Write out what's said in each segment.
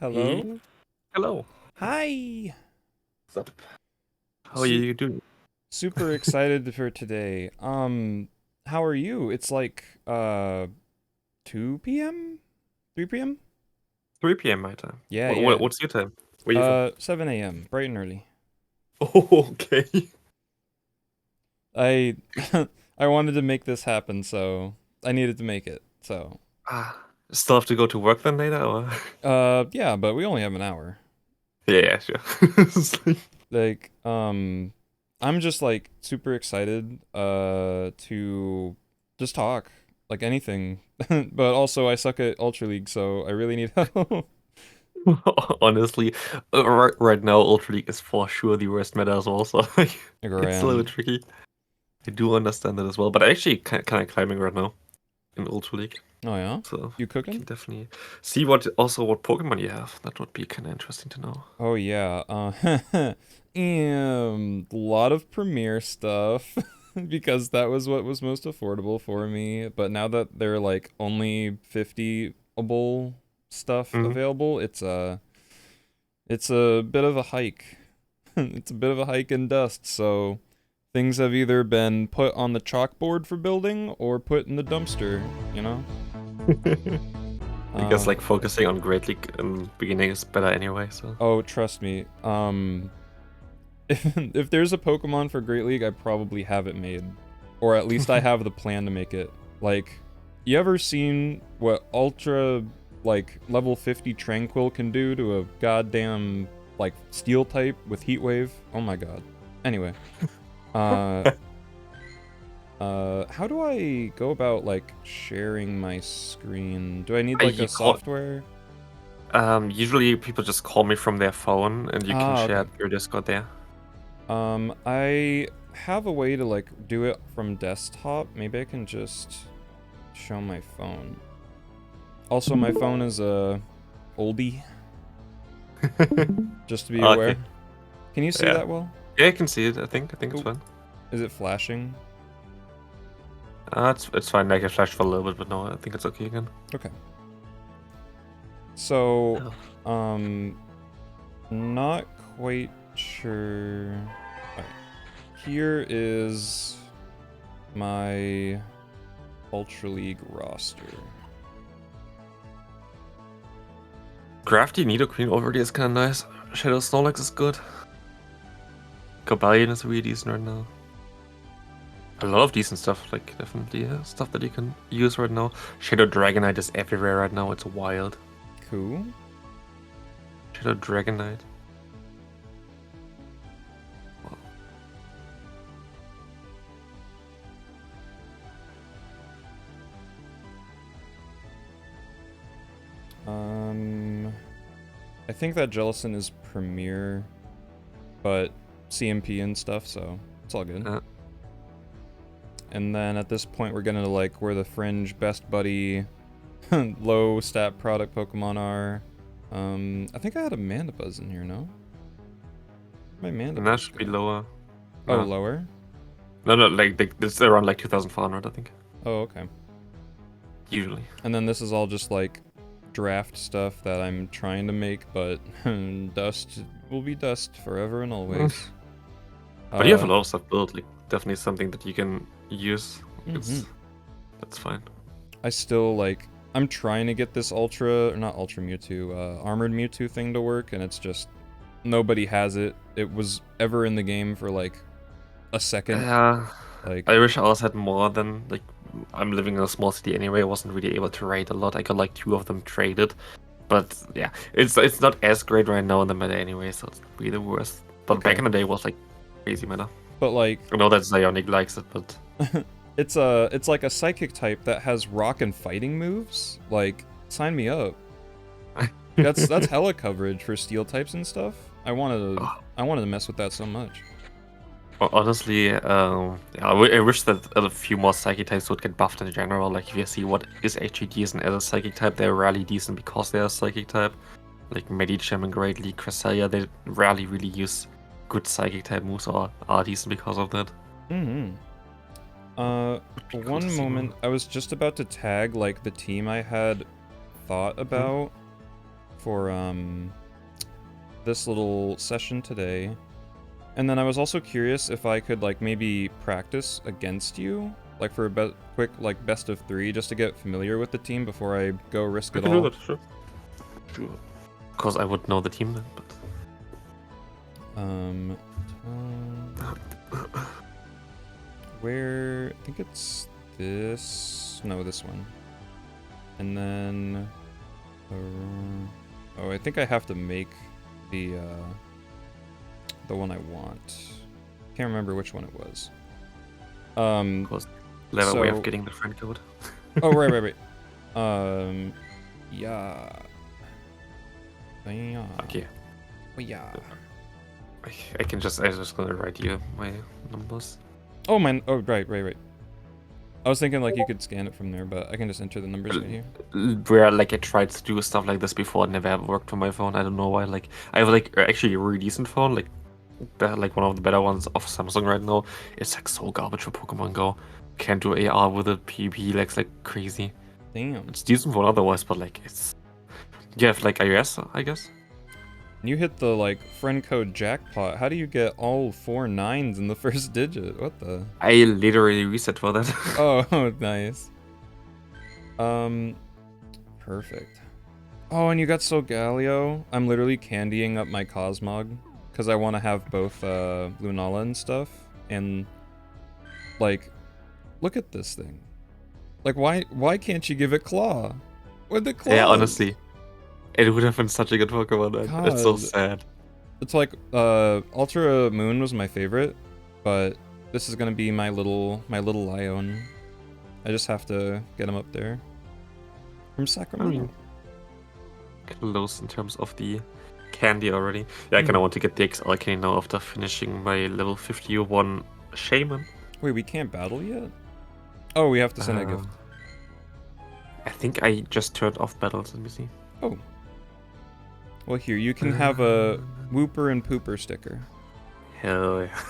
Hello? Hello. Hi! What's up? How are Su you doing? Super excited for today. How are you? It's like 2 p.m.? 3 p.m.? 3 p.m. my time. Yeah, What, yeah. what's your time? Where you from? 7 a.m. bright and early. Oh, okay. I I wanted to make this happen, so I needed to make it. So, Still have to go to work then later, or? yeah, but we only have an hour. Yeah, sure. It's like- Like, I'm just like super excited to just talk like anything. But also I suck at Ultra League, so I really need help. Honestly, right now, Ultra League is for sure the worst meta as well, so like, it's a little Grand. bit tricky. I do understand that as well, but I actually kind of climbing right now in Ultra League, Oh yeah? so You we can cooking? definitely see what Pokemon you have. That would be kind of interesting to know. Oh yeah. A lot of Premiere stuff because that was what was most affordable for me. But now that they're like only 50able stuff Mhm. available, it's a bit of a hike. It's a bit of a hike in dust, so things have either been put on the chalkboard for building or put in the dumpster, you know? I guess Uh, like focusing on Great League in the beginning is better anyway, so. oh, trust me. If there's a Pokemon for Great League, I probably have it made. Or at least I have the plan to make it. Like, you ever seen what Ultra, like, level 50 Tranquil can do to a goddamn, like, Steel type with Heat Wave? Oh my god. Anyway. Uh, how do I go about, like, sharing my screen? Do I need, like, a You call software? usually people just call me from their phone and you can Ah, share okay. your Discord there. I have a way to, like, do it from desktop. Maybe I can just show my phone. Also, my phone is a oldie, just to be Okay. aware. Can you see Yeah. that well? Yeah, I can see it. I think it's Oh, fine. is it flashing? It's fine. I can flash for a little bit, but no, I think it's okay again. Okay. So, Oh. um, not quite sure. Alright. Here is my Ultra League roster. Crafty Nidoqueen already is kind of nice. Shadow Snorlax is good. Cobalion is really decent right now. A lot of decent stuff, like definitely stuff that you can use right now. Shadow Dragonite is everywhere right now. It's wild. Cool. Shadow Dragonite. I think that Jellicent is Premier, but CMP and stuff, so it's all good. Uh, And then at this point, we're gonna like where the fringe best buddy, low stat product Pokemon are. I think I had a Mandibuzz in here, no? Where'd my and that Mandibuzz should be go? lower. Oh, No, lower? no, like it's around like 2,400, I think. Oh, okay. Usually. And then this is all just like draft stuff that I'm trying to make, but dust will be dust forever and Mm. always. But you have a Uh, lot of stuff built, like definitely something that you can use. mhm. It's That's fine. I still like I'm trying to get this Ultra or not Ultra Mewtwo, Armored Mewtwo thing to work, and it's just nobody has it. It was ever in the game for like a second. Yeah, Like, I wish ours had more than like I'm living in a small city anyway. I wasn't really able to raid a lot. I got like two of them traded, but yeah, it's not as great right now in the meta anyway, so it's not really the worst. But back okay, in the day, it was like crazy meta. but like I know that Zionic likes it, but it's like a psychic type that has rock and fighting moves. Like, sign me up. That's hella coverage for steel types and stuff. I wanted to mess with that so much. Honestly, yeah, I wish that a few more psychic types would get buffed in general. Like if you see what is actually decent as a psychic type, they're rarely decent because they're a psychic type. Like Medicham and Great League, Cresselia, they rarely really use good psychic type moves or are decent because of that. Mm-hmm. Would be cool to One see more. moment, I was just about to tag like the team I had thought Hmm? about. for this little session today. And then I was also curious if I could like maybe practice against you, like for a quick like best of 3, just to get familiar with the team before I go risk I it can all. do that, sure. Sure. Of course, I would know the team then, but. Where I think it's this. No, this one. And then. Oh, I think I have to make the one I want. Can't remember which one it was. Of course, clever way of getting the friend code. Oh, right. Yeah. Okay. Yeah. I just gonna write you my numbers. Oh, mine. Oh, right. I was thinking like you could scan it from there, but I can just enter the numbers right here. Where like I tried to do stuff like this before, it never ever worked on my phone. I don't know why. Like I have like actually a really decent phone, like one of the better ones of Samsung right now. It's like so garbage for Pokemon Go. Can't do AR with it. PvP lags like crazy. Damn. It's decent phone otherwise, but like it's. You have like iOS, I guess. You hit the like friend code jackpot. How do you get all 4 9s in the first digit? What the? I literally reset for that. Oh, nice. Perfect. Oh, and you got Solgaleo. I'm literally candying up my Cosmog because I want to have both Lunala and stuff. And like, look at this thing. Like, why can't you give it Claw? With the claws. Yeah, honestly. It would have been such a good Pokemon. It's so sad. It's like Ultra Moon was my favorite, but this is gonna be my little Lion. I just have to get him up there. From Sacramento. Close in terms of the candy already. Yeah, I kinda want to get the XL candy now after finishing my level 51 Shaman. Wait, we can't battle yet? Oh, we have to send a gift. I think I just turned off battles, let me see. Oh. Well, here, you can have a Whooper and Pooper sticker. Hell yeah.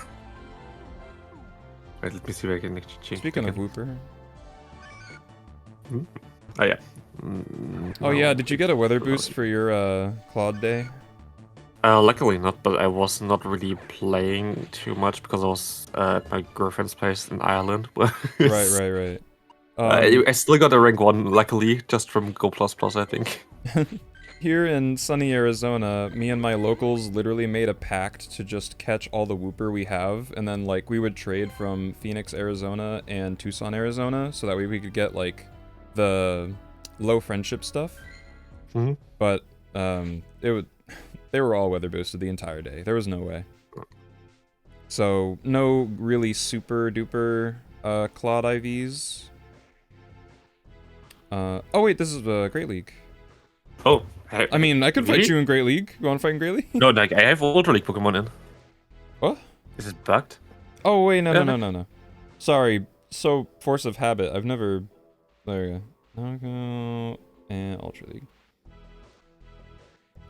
Wait, let me see if I can actually change. Speaking of Whooper. Oh, yeah. Oh, yeah, did you get a weather boost for your Claude Day? Luckily not, but I was not really playing too much because I was at my girlfriend's place in Ireland. Right. I still got a rank 1, luckily, just from Go++, I think. Here in sunny Arizona, me and my locals literally made a pact to just catch all the Whooper we have, and then like we would trade from Phoenix, Arizona and Tucson, Arizona, so that way we could get like the low friendship stuff. Mm-hmm. But they were all weather boosted the entire day. There was no way. So no really super duper Claude IVs. Oh wait, this is a Great League. Oh, I mean, I could fight you in Great League. You want to fight in Great League? No, like I have Ultra League Pokemon in. What? Is it bugged? Oh wait, no. Sorry. So force of habit. I've never. There we go. Nago and Ultra League.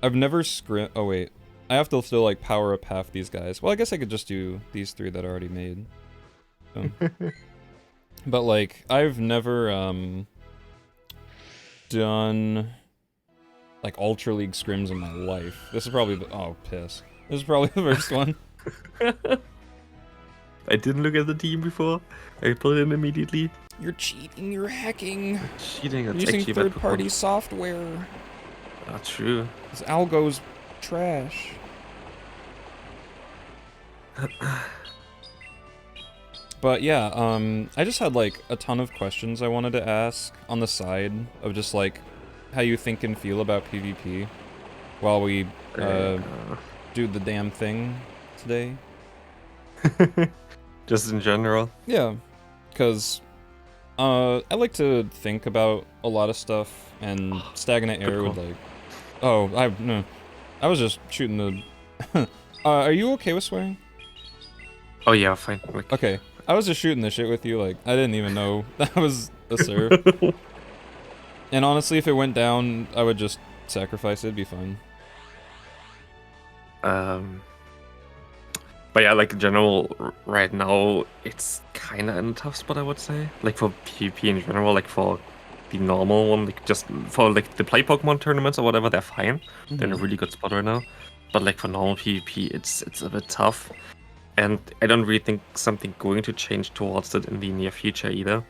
I've never scrim. Oh wait, I have to still like power up half these guys. Well, I guess I could just do these 3 that are already made. But like, I've never done like Ultra League scrims in my life. This is probably the piss. This is probably the first one. I didn't look at the team before. I put it in immediately. You're cheating. You're hacking. Cheating. That's using actually third-party software. Not true. This algo's trash. But yeah, I just had like a ton of questions I wanted to ask on the side of just like how you think and feel about PvP while we do the damn thing today. Just in general? Yeah, because I like to think about a lot of stuff, and Stagnant Air would like... Oh, no. I was just shooting the... are you okay with swearing? Oh yeah, fine. Like... Okay, I was just shooting the shit with you, like, I didn't even know that was a serve. And honestly, if it went down, I would just sacrifice it, it'd be fine. But yeah, like in general, right now, it's kinda in a tough spot, I would say. Like for PvP in general, like for the normal one, like just for like the play Pokemon tournaments or whatever, they're fine. They're in a really good spot right now. But like for normal PvP, it's a bit tough. And I don't really think something going to change towards it in the near future either.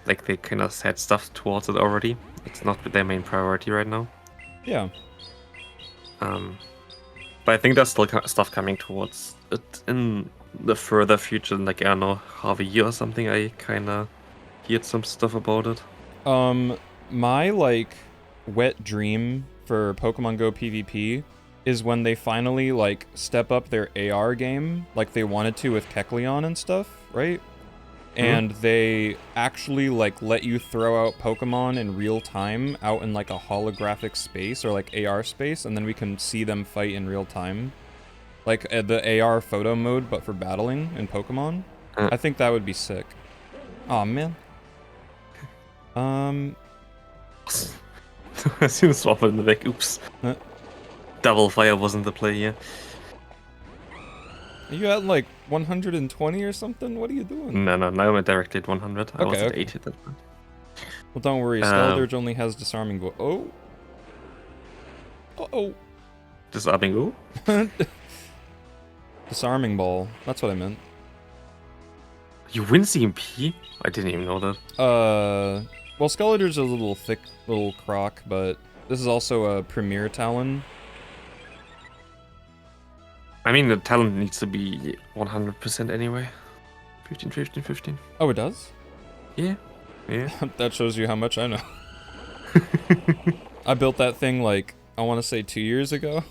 Like they kind of said stuff towards it already. It's not their main priority right now. Yeah. But I think there's still stuff coming towards it in the further future, like I don't know, half a year or something. I kind of heard some stuff about it. My like wet dream for Pokemon Go PvP is when they finally like step up their AR game like they wanted to with Kecleon and stuff, right? And they actually like let you throw out Pokemon in real time out in like a holographic space or like AR space, and then we can see them fight in real time. Like the AR photo mode, but for battling in Pokemon. I think that would be sick. Aw, man. As soon as swap in the deck, oops. Double fire wasn't the play here. Are you at like 120 or something? What are you doing? No, now I'm directly at 100. I was at 80 at that point. Well, don't worry. Skeledirge only has disarming blow. Oh. Uh-oh. Disarming who? Disarming ball. That's what I meant. You win CMP? I didn't even know that. Well, Skeledirge is a little thick little croc, but this is also a Premier Talon. I mean, the talent needs to be 100% anyway. 15, 15, 15. Oh, it does? Yeah. That shows you how much I know. I built that thing like, I want to say 2 years ago.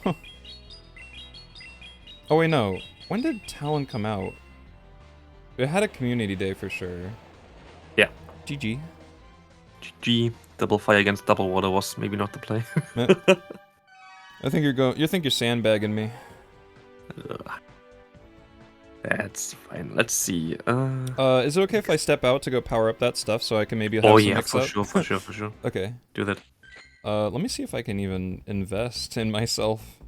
Oh wait, no. When did Talon come out? It had a community day for sure. Yeah. GG. GG. Double fire against double water was maybe not the play. I think you're sandbagging me. That's fine. Let's see. Is it okay if I step out to go power up that stuff so I can maybe have some mix up? For sure. Okay. Do that. Let me see if I can even invest in myself.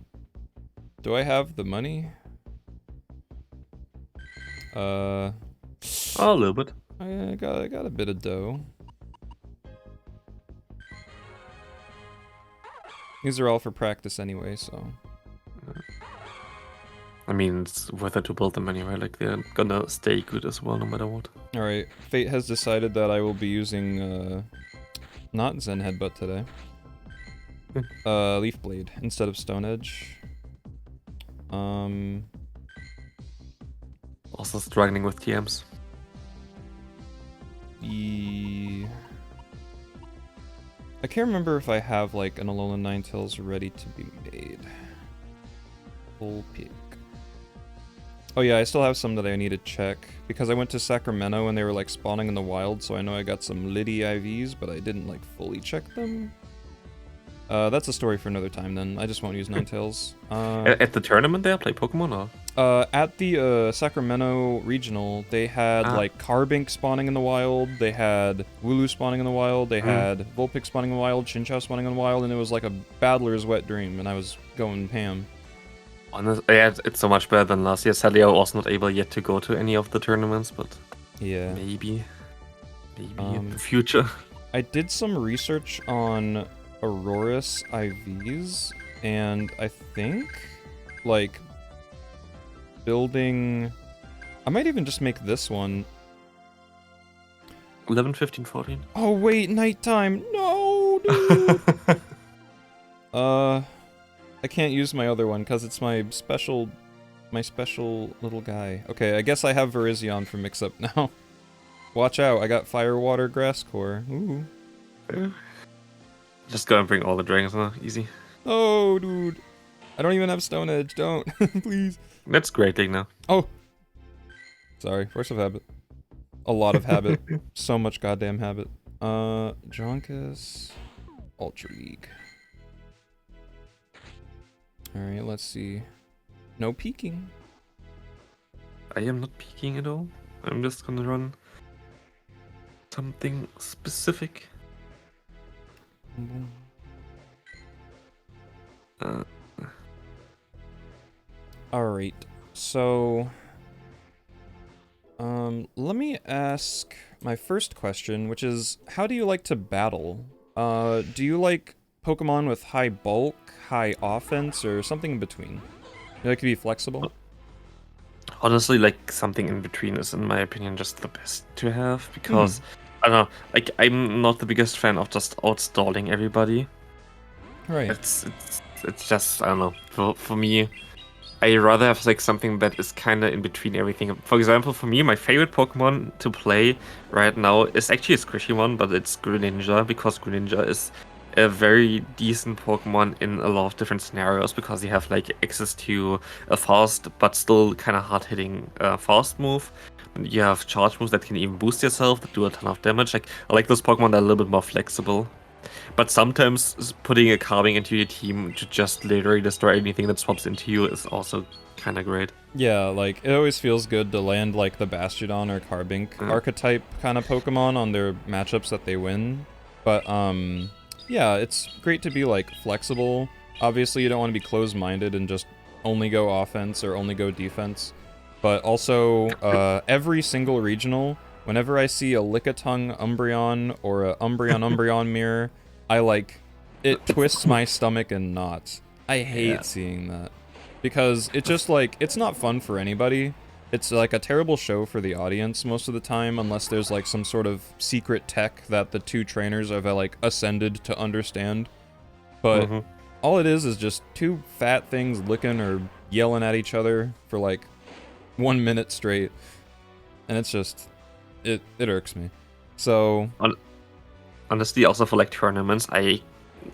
Do I have the money? A little bit. I got a bit of dough. These are all for practice anyway, so. I mean, it's worth it to build them anyway. Like they're gonna stay good as well, no matter what. All right, Fate has decided that I will be using not Zen Headbutt today. Leaf Blade instead of Stone Edge. Also struggling with TMs. I can't remember if I have like an Alolan Ninetales ready to be made. Full pick. Oh yeah, I still have some that I need to check because I went to Sacramento and they were like spawning in the wild, so I know I got some Liddy IVs, but I didn't like fully check them. That's a story for another time then. I just won't use Ninetales. At the tournament there, play Pokemon or? At the Sacramento regional, they had like Carbink spawning in the wild, they had Wooloo spawning in the wild, they had Vulpix spawning in the wild, Chinchou spawning in the wild, and it was like a battler's wet dream, and I was going ham. Yeah, it's so much better than last year. Sadly, I was not able yet to go to any of the tournaments, but yeah, maybe in the future. I did some research on Aurorus IVs, and I think like building. I might even just make this one. 11, 15, 14. Oh wait, nighttime. No, dude. I can't use my other one because it's my special little guy. Okay, I guess I have Virizion for mix-up now. Watch out, I got Fire, Water, Grass Core. Ooh. Just go and bring all the dragons now, easy. Oh, dude. I don't even have Stone Edge, don't. Please. That's great thing now. Oh. Sorry, force of habit. A lot of habit. So much goddamn habit. Jonkus. Ultra League. Alright, let's see. No peeking. I am not peeking at all. I'm just gonna run something specific. Alright, so... let me ask my first question, which is, how do you like to battle? Do you like Pokemon with high bulk, high offense, or something in between? You like to be flexible? Honestly, like something in between is, in my opinion, just the best to have Hmm. because I don't know. Like I'm not the biggest fan of just outstalling everybody. Right. It's just I don't know. For me, I rather have like something that is kind of in between everything. For example, for me, my favorite Pokemon to play right now is actually a squishy one, but it's Greninja because Greninja is a very decent Pokemon in a lot of different scenarios because you have like access to a fast but still kind of hard hitting fast move. You have charge moves that can even boost yourself that do a ton of damage. Like I like those Pokemon that are a little bit more flexible. But sometimes putting a carving into your team to just literally destroy anything that swaps into you is also kind of great. Yeah, like, it always feels good to land, like, the Bastiodon or Carbink archetype kind of Pokemon on their matchups that they win. But, yeah, it's great to be, like, flexible. Obviously, you don't want to be closed-minded and just only go offense or only go defense. But also, every single regional, whenever I see a Lickitung Umbreon or a Umbreon mirror, I, like, it twists my stomach in knots. I hate seeing that. Because it just, like, it's not fun for anybody. It's, like, a terrible show for the audience most of the time, unless there's, like, some sort of secret tech that the two trainers have, like, ascended to understand. But all it is just two fat things licking or yelling at each other for, like, 1 minute straight. And it's just, it irks me. So, Honestly, also for like tournaments, I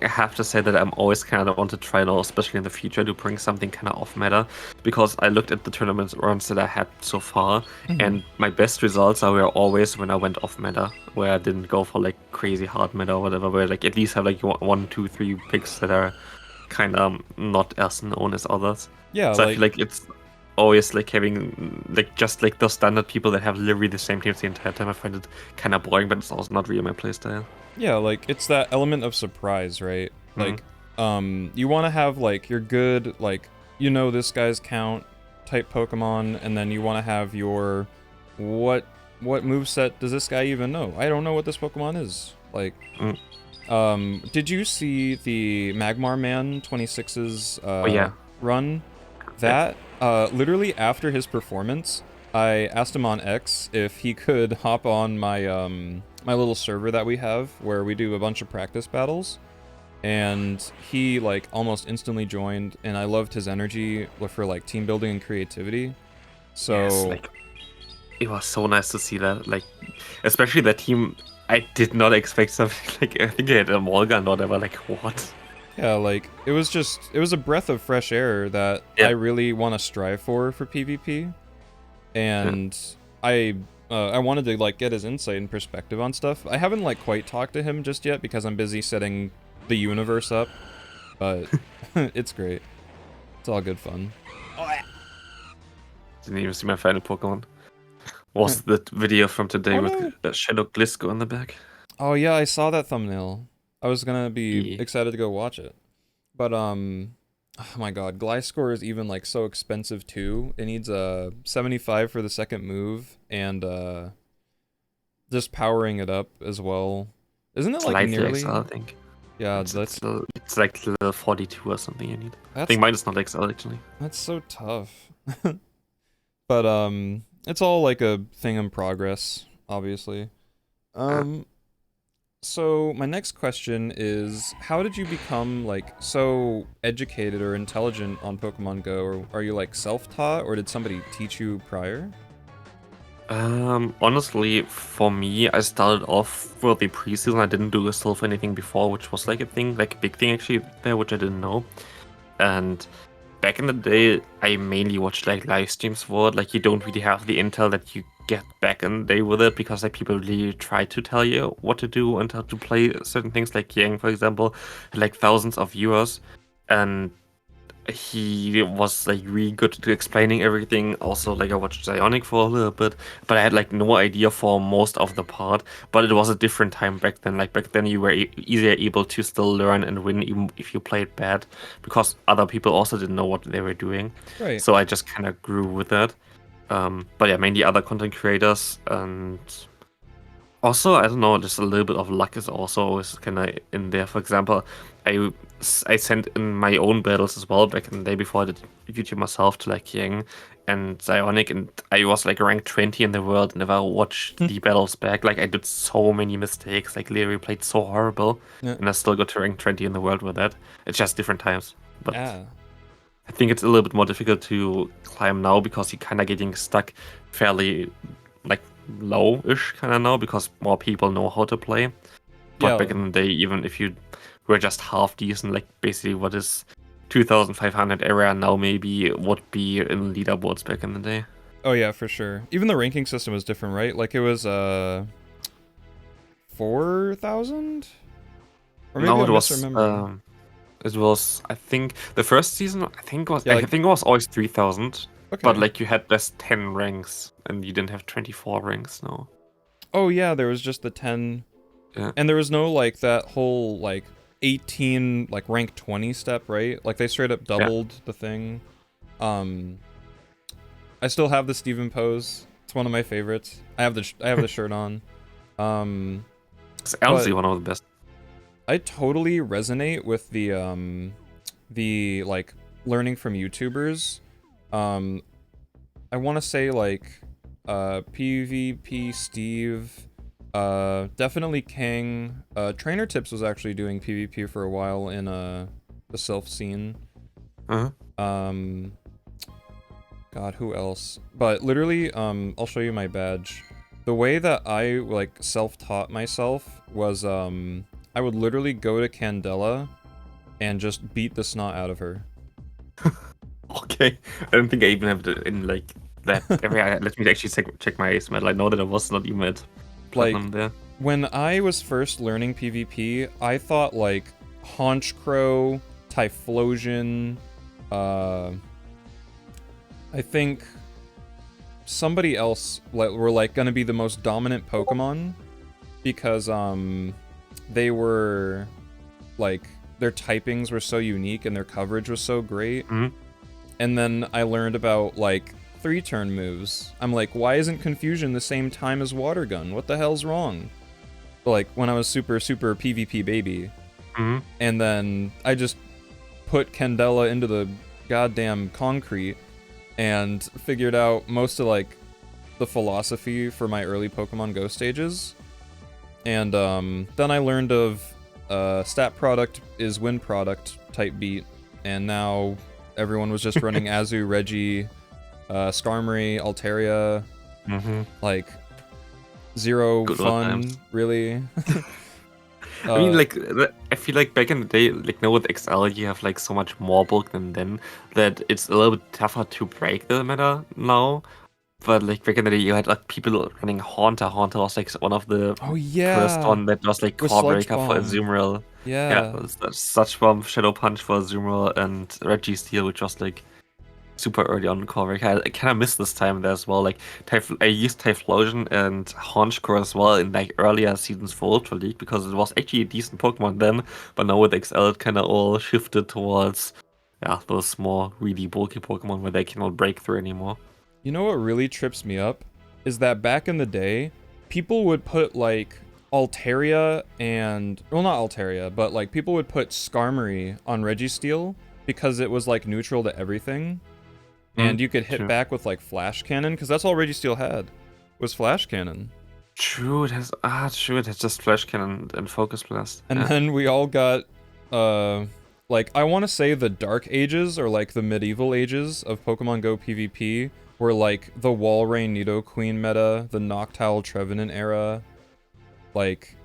have to say that I'm always kind of want to try now, especially in the future, to bring something kind of off meta, because I looked at the tournament runs that I had so far, and my best results were always when I went off meta, where I didn't go for like crazy hard meta or whatever, where like at least have like one, two, three picks that are kind of not as known as others. yeah, So I like, feel like it's always like having like just like those standard people that have literally the same teams the entire time. I find it kind of boring, but it's also not really my playstyle. yeah, like, it's that element of surprise, right? Mhm. Like, you want to have, like, your good, like, you know this guy's count type Pokemon, and then you want to have your, what moveset does this guy even know? I don't know what this Pokemon is. Like, did you see the Magmar Man 26's, Oh yeah. run? Yeah. That, literally after his performance, I asked him on X if he could hop on my, my little server that we have, where we do a bunch of practice battles, and he, like, almost instantly joined, and I loved his energy for, like, team building and creativity. So, Yes, like it was so nice to see that. Like, especially that team. I did not expect something like I think they had a Morgan or whatever. Like what? yeah, like, it was a breath of fresh air that I Yeah. really want to strive for PvP, Yeah. and I wanted to, like, get his insight and perspective on stuff. I haven't, like, quite talked to him just yet because I'm busy setting the universe up, but it's great. It's all good fun. Didn't even see my final Pokemon. Was the video from today Oh with no! Shadow Glisco in the back? Oh yeah, I saw that thumbnail. I was gonna be Yeah. excited to go watch it. But, oh my god, Gliscor is even, like, so expensive too. It needs a 75 for the second move, and, just powering it up as well. Isn't it, like, Slightly XL, nearly... I think. Yeah, It's like level 42 or something you need. I that's think mine is not XL actually. that's so tough. But, it's all, like, a thing in progress, obviously. So my next question is, how did you become, like, so educated or intelligent on Pokemon Go? Or are you, like, self-taught, or did somebody teach you prior? Honestly, for me, I started off for the preseason. I didn't do a self anything before, which was like a thing, like a big thing actually there, which I didn't know. And back in the day, I mainly watched like live streams for it. Like you don't really have the intel that you get back in the day with it because like people really try to tell you what to do and how to play certain things. Like Yang, for example, had like thousands of viewers, and he was like really good to explaining everything. Also, like I watched Zionic for a little bit, but I had like no idea for most of the part. But it was a different time back then. Like back then, you were easier able to still learn and win even if you played bad, because other people also didn't know what they were doing. Right. So I just kind of grew with that. But yeah, mainly other content creators, and Also, I don't know, just a little bit of luck is also always kind of in there. For example, I I sent in my own battles as well back in the day before I did YouTube myself to like Yang and Zionic, and I was like ranked 20 in the world. And if I watched the battles back, like I did so many mistakes, like literally played so horrible, Yeah. and I still got to rank 20 in the world with that. It's just different times, but Yeah. I think it's a little bit more difficult to climb now because you're kind of getting stuck fairly like low-ish kind of now because more people know how to play. But back Yeah. in the day, even if you were just half decent, like basically what is 2,500 area now maybe would be in leaderboards back in the day. Oh yeah, for sure. Even the ranking system was different, right? Like it was 4,000? Or maybe No, I'm misremembering. it was I think the first season Yeah, I like think it was always 3,000, but okay. like you had just 10 ranks and you didn't have 24 ranks now. Oh yeah, there was just the 10. Yeah. And there was no like that whole like 18 like rank 20 step, right? Like they straight up Yeah. doubled the thing. Um I still have the Steven pose. It's one of my favorites. I have the shirt on. It's honestly But one of the best. I totally resonate with the like learning from YouTubers. I want to say like PvP Steve, definitely King. Trainer Tips was actually doing PvP for a while in the self scene. Uh-huh. God, who else? But literally, I'll show you my badge. The way that I like self-taught myself was I would literally go to Candela and just beat the snot out of her. Okay, I don't think I even have it in like that area. Let me actually check my ace medal. I know that I was not even at platinum Like, there. when I was first learning PvP, I thought like Haunch Crow, Typhlosion, I think somebody else were like gonna be the most dominant Pokemon because they were like their typings were so unique and their coverage was so great. Mm-hmm. And then I learned about like 3-turn moves. I'm like, why isn't Confusion the same time as Water Gun? What the hell's wrong? Like when I was super PvP baby. Mm-hmm. And then I just put Candela into the goddamn concrete and figured out most of like the philosophy for my early Pokemon Go stages. And then I learned of stat product is win product type beat, and now everyone was just running Azu, Reggie, Skarmory, Altaria, like zero Good old fun, times. really. I mean, like, I feel like back in the day, like now with XL, you have like so much more bulk than then that it's a little bit tougher to break the meta now. But like back in the day, you had like people running Haunter. Haunter was like one of the Oh first yeah, one that was like with core Sludge breaker for Bomb. Azumarill. Yeah, Yeah. such bomb, Shadow Punch for Azumarill, and Reggie Steel, which was like super early on core breaker. I kind of missed this time there as well. Like I used Typhlosion and Honchcore as well in like earlier seasons for Ultra League because it was actually a decent Pokemon then. But now with XL, it kind of all shifted towards those more really bulky Pokemon where they cannot break through anymore. You know what really trips me up? Is that back in the day, people would put like Altaria and... Well, not Altaria, but like people would put Skarmory on Registeel because it was like neutral to everything. And you could hit True. back with like Flash Cannon, because that's all Registeel had, was Flash Cannon. True, it has just Flash Cannon and Focus Blast. And then we all got, like, I want to say the Dark Ages, or like the medieval ages of Pokemon Go PvP, were like the Walrein Nidoqueen meta, the Noctowl Trevenant era. Like,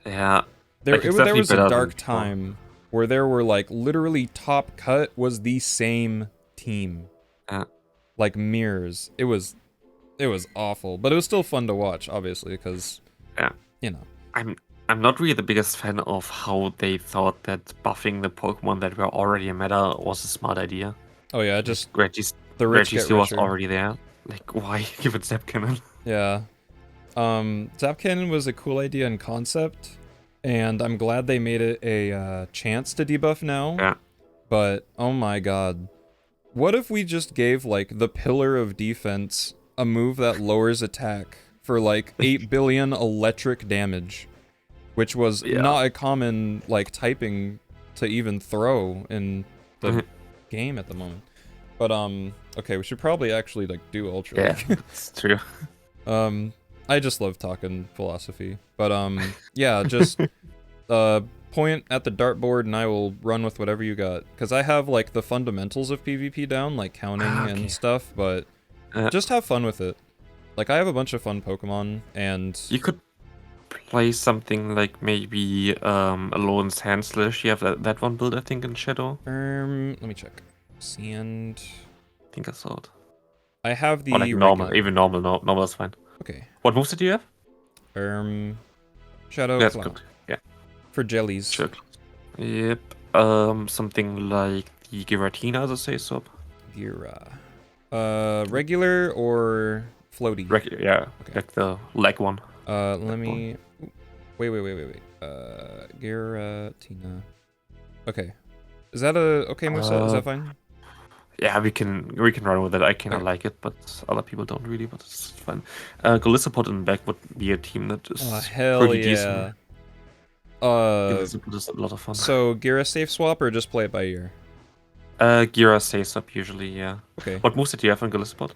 Yeah, there like, it's there definitely was a better dark than before. time where there were like literally Top Cut was the same team. Yeah. Like mirrors. It was awful, but it was still fun to watch, obviously, because you know. I'm not really the biggest fan of how they thought that buffing the Pokemon that were already a meta was a smart idea. Oh yeah, just the rich get Registeel was richer. already there. Like, why give it Zap Cannon? Yeah. Zap Cannon was a cool idea in concept, and I'm glad they made it a chance to debuff now. Yeah. But oh my god. What if we just gave like the Pillar of Defense a move that lowers attack for like 8 billion electric damage, which was not a common like typing to even throw in the game at the moment. But okay, we should probably actually like do Ultra League. Yeah, it's true. I just love talking philosophy. But yeah, just point at the dartboard and I will run with whatever you got. Because I have like the fundamentals of PvP down, like counting and stuff, but just have fun with it. Like I have a bunch of fun Pokemon and you could play something like maybe Alone Sandslash. You have that one build, I think, in Shadow. let me check. Sand. I think I saw it. I have the or like normal, even normal is fine. Okay. What moves did you have? Shadow That's Claw. good. Yeah. For jellies. Sure. Yep. Something like the Giratina, as I say so. Gira. Regular or floaty? Regular, yeah. Okay. Like the leg one. Let me. Wait. Giratina. Okay. Is that a okay moveset? Is that fine? Yeah, we can run with it. I kind of like it, but other people don't really. But it's fun. Galissapod in the back would be a team that is pretty decent. Galissapod is a lot of fun. So Gira safe swap or just play it by ear? Gira saves up usually, yeah. Okay. What moves did you have on Galissapod?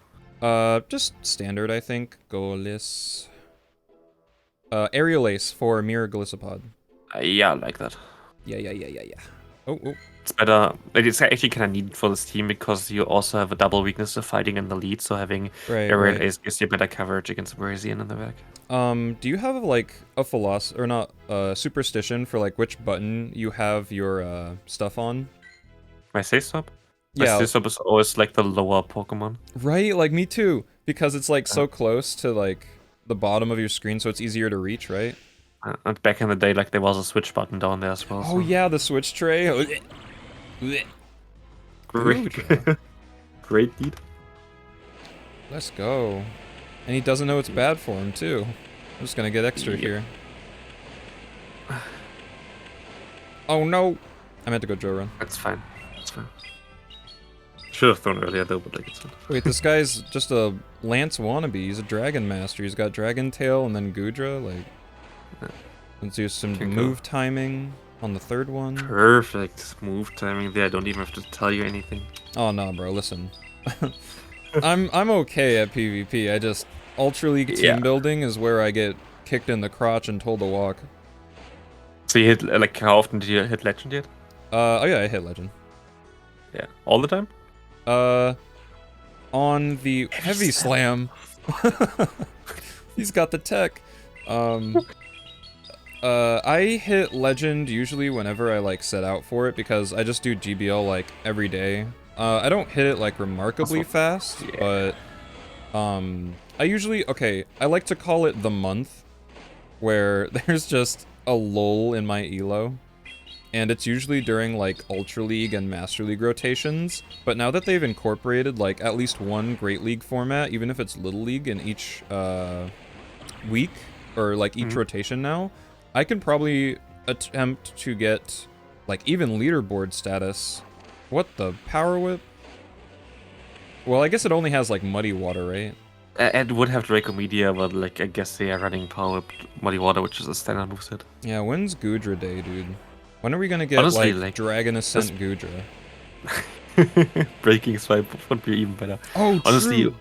Just standard, I think. Goliss. Aerial Ace for Mirror Galissapod. Yeah, I like that. Yeah. Oh. It's better. It's actually kind of needed for this team because you also have a double weakness of fighting in the lead, so having Aerial Ace gives you better coverage against Brazian in the back. Do you have like a philosophy or not superstition for like which button you have your stuff on? My safe swap? Yeah. My safe swap is always like the lower Pokemon. Right, like me too, because it's like so close to like the bottom of your screen, so it's easier to reach, right? And back in the day, like there was a switch button down there as well. Oh yeah, the switch tray. Great deed. Let's go. And he doesn't know it's bad for him too. I'm just gonna get extra here. Oh no! I meant to go Joe run. That's fine. That's fine. Should have thrown earlier though, but like it's fine. Wait, this guy's just a Lance wannabe. He's a Dragon Master. He's got Dragon Tail and then Gudra. Like, let's do some move timing on the third one. Perfect move timing there. I don't even have to tell you anything. Oh no, bro. Listen, I'm okay at PvP. I just Ultra League team building is where I get kicked in the crotch and told to walk. So you hit like how often did you hit Legend yet? Oh yeah, I hit Legend. Yeah, all the time. On the Heavy Slam. He's got the tech. I hit Legend usually whenever I like set out for it because I just do GBL like every day. I don't hit it like remarkably fast, but I usually I like to call it the month where there's just a lull in my elo. And it's usually during like Ultra League and Master League rotations, but now that they've incorporated like at least one Great League format, even if it's Little League in each week or like each rotation now, I can probably attempt to get like even leaderboard status. What the Power Whip? Well, I guess it only has like Muddy Water, right? It would have Draco Media, but like I guess they are running Power Whip Muddy Water, which is a standard moveset. Yeah, when's Gudra Day, dude? When are we gonna get Honestly, like Dragon Ascent Gudra? Breaking Swipe would be even better. Oh, honestly, true.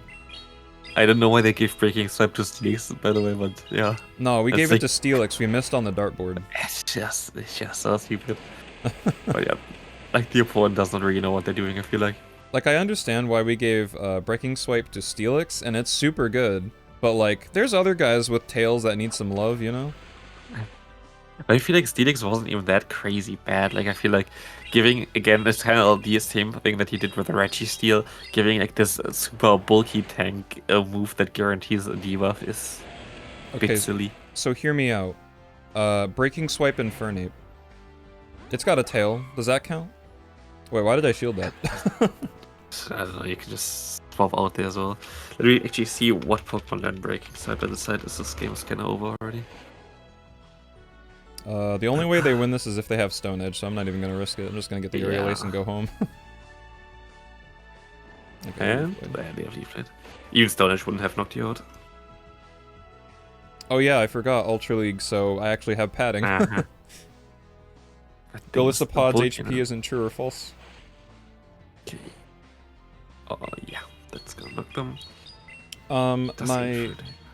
I don't know why they gave Breaking Swipe to Steelix, by the way, but yeah. No, we gave it to Steelix. We missed on the dartboard. It's just so stupid. But yeah, like the opponent does not really know what they're doing, I feel like. Like, I understand why we gave Breaking Swipe to Steelix, and it's super good. But like, there's other guys with tails that need some love, you know? I feel like Steelix wasn't even that crazy bad. Like, I feel like giving, again, this kind of the same thing that he did with the Registeel, giving like this super bulky tank a move that guarantees a debuff is a bit silly. So hear me out. Breaking Swipe Infernape. It's got a tail. Does that count? Wait, why did I shield that? I don't know, you can just swap out there as well. Let me actually see what Pokemon learn Breaking Swipe by the side as this game is kind of over already. The only way they win this is if they have Stone Edge, so I'm not even going to risk it. I'm just going to get the Aerial Ace and go home. Okay, and they have Leaf Blade. Even Stone Edge wouldn't have knocked you out. Oh yeah, I forgot Ultra League, so I actually have padding. Uh-huh. Golisopod's HP isn't true or false. Okay. Oh yeah, that's gonna look them.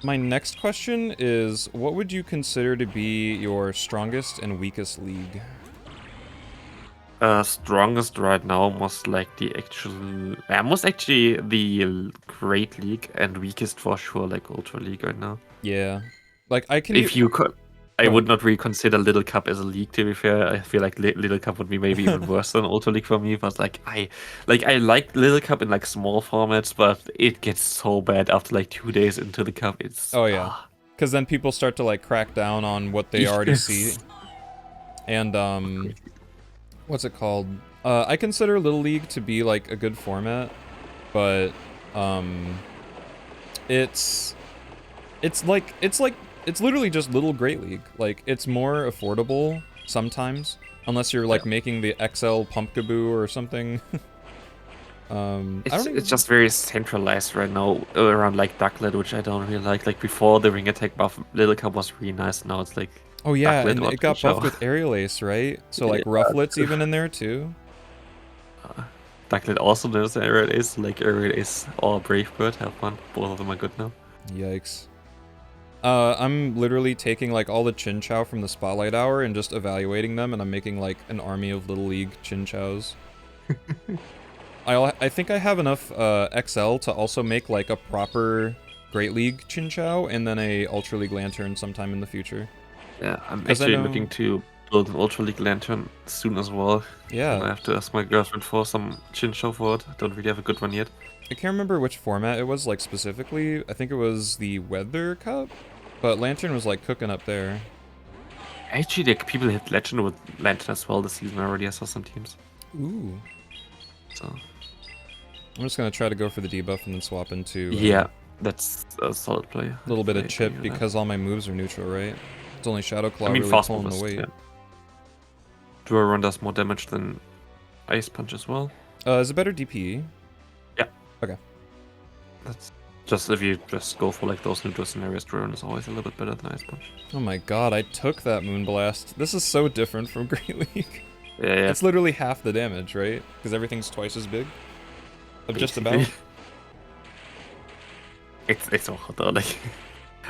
My next question is, what would you consider to be your strongest and weakest league? Strongest right now, most actually the Great League, and weakest for sure, like Ultra League right now. Yeah, like I can. If you could, I Go would ahead. not really consider Little Cup as a league. To be fair, I feel like Little Cup would be maybe even worse than Ultra League for me. But I like Little Cup in like small formats, but it gets so bad after like 2 days into the cup. It's Oh yeah, because then people start to like crack down on what they already see. yes. And what's it called? I consider Little League to be like a good format, but it's literally just Little Great League. Like it's more affordable sometimes, unless you're like making the XL Pumpkaboo or something. It's just very centralized right now around like Ducklet, which I don't really like. Like before the ring attack buff, Little Cup was really nice. Now it's like Oh yeah, Ducklet and or it got Pincho. buffed with Aerial Ace, right? So like Yeah. Rufflet's even in there too. Ducklet also knows Aerial Ace, like Aerial Ace or Brave Bird. Have fun. Both of them are good now. Yikes. I'm literally taking like all the Chinchou from the Spotlight Hour and just evaluating them, and I'm making like an army of Little League Chinchous. I think I have enough XL to also make like a proper Great League Chinchou and then a Ultra League Lantern sometime in the future. Yeah, I'm actually looking to build an Ultra League Lantern soon as well. Yeah. And I have to ask my girlfriend for some Chinchou for it. I don't really have a good one yet. I can't remember which format it was, like, specifically. I think it was the Weather Cup, but Lantern was, like, cooking up there. Actually, like, people hit Legend with Lantern as well this season already. I saw some teams. Ooh. So I'm just gonna try to go for the debuff and then swap into... yeah, that's a solid play. A little bit of chip because all my moves are neutral, right? It's only Shadow Claw really fast pulling movers, the weight. yeah. Dual does more damage than Ice Punch as well. Is it better DPE? Yeah. Okay. That's just if you just go for like those neutral scenarios, Dual is always a little bit better than Ice Punch. Oh my god, I took that Moonblast. This is so different from Great League. Yeah. It's literally half the damage, right? Because everything's twice as big. Just about. It's so hot though, like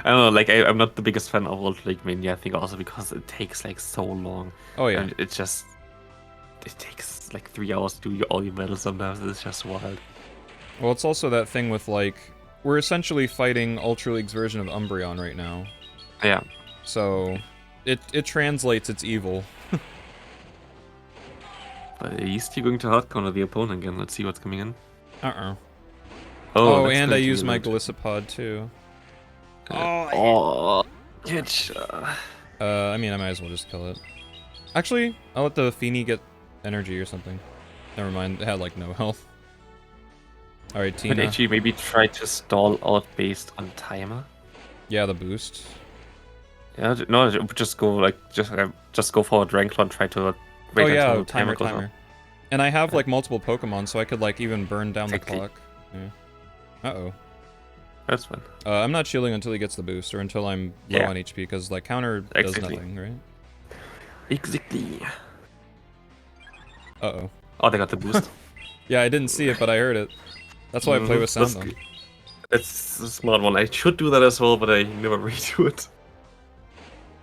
I don't know, like I'm not the biggest fan of Ultra League Mania, I think also because it takes like so long. Oh yeah. And it takes like 3 hours to do all your medals sometimes. It's just wild. Well, it's also that thing with like we're essentially fighting Ultra League's version of Umbreon right now. Yeah. So it translates its evil. But at least you're going to hard counter the opponent again. Let's see what's coming in. Oh, and I use my Golisopod too. Oh, catch. I mean, I might as well just kill it. Actually, I'll let the Feeny get energy or something. Never mind, it had like no health. Alright, Tina. But actually maybe try to stall out based on timer. Yeah, the boost. Yeah, no, just go like just go for a Dranclaw and try to wait until the timer goes up. And I have like multiple Pokemon, so I could like even burn down the clock. Yeah. Uh-oh. That's fine. I'm not shielding until he gets the boost, or until I'm low on HP, because like counter does nothing, right? Exactly. Uh-oh. Oh, they got the boost. Yeah, I didn't see it, but I heard it. That's why I play with sound, though. It's a smart one. I should do that as well, but I never really do it.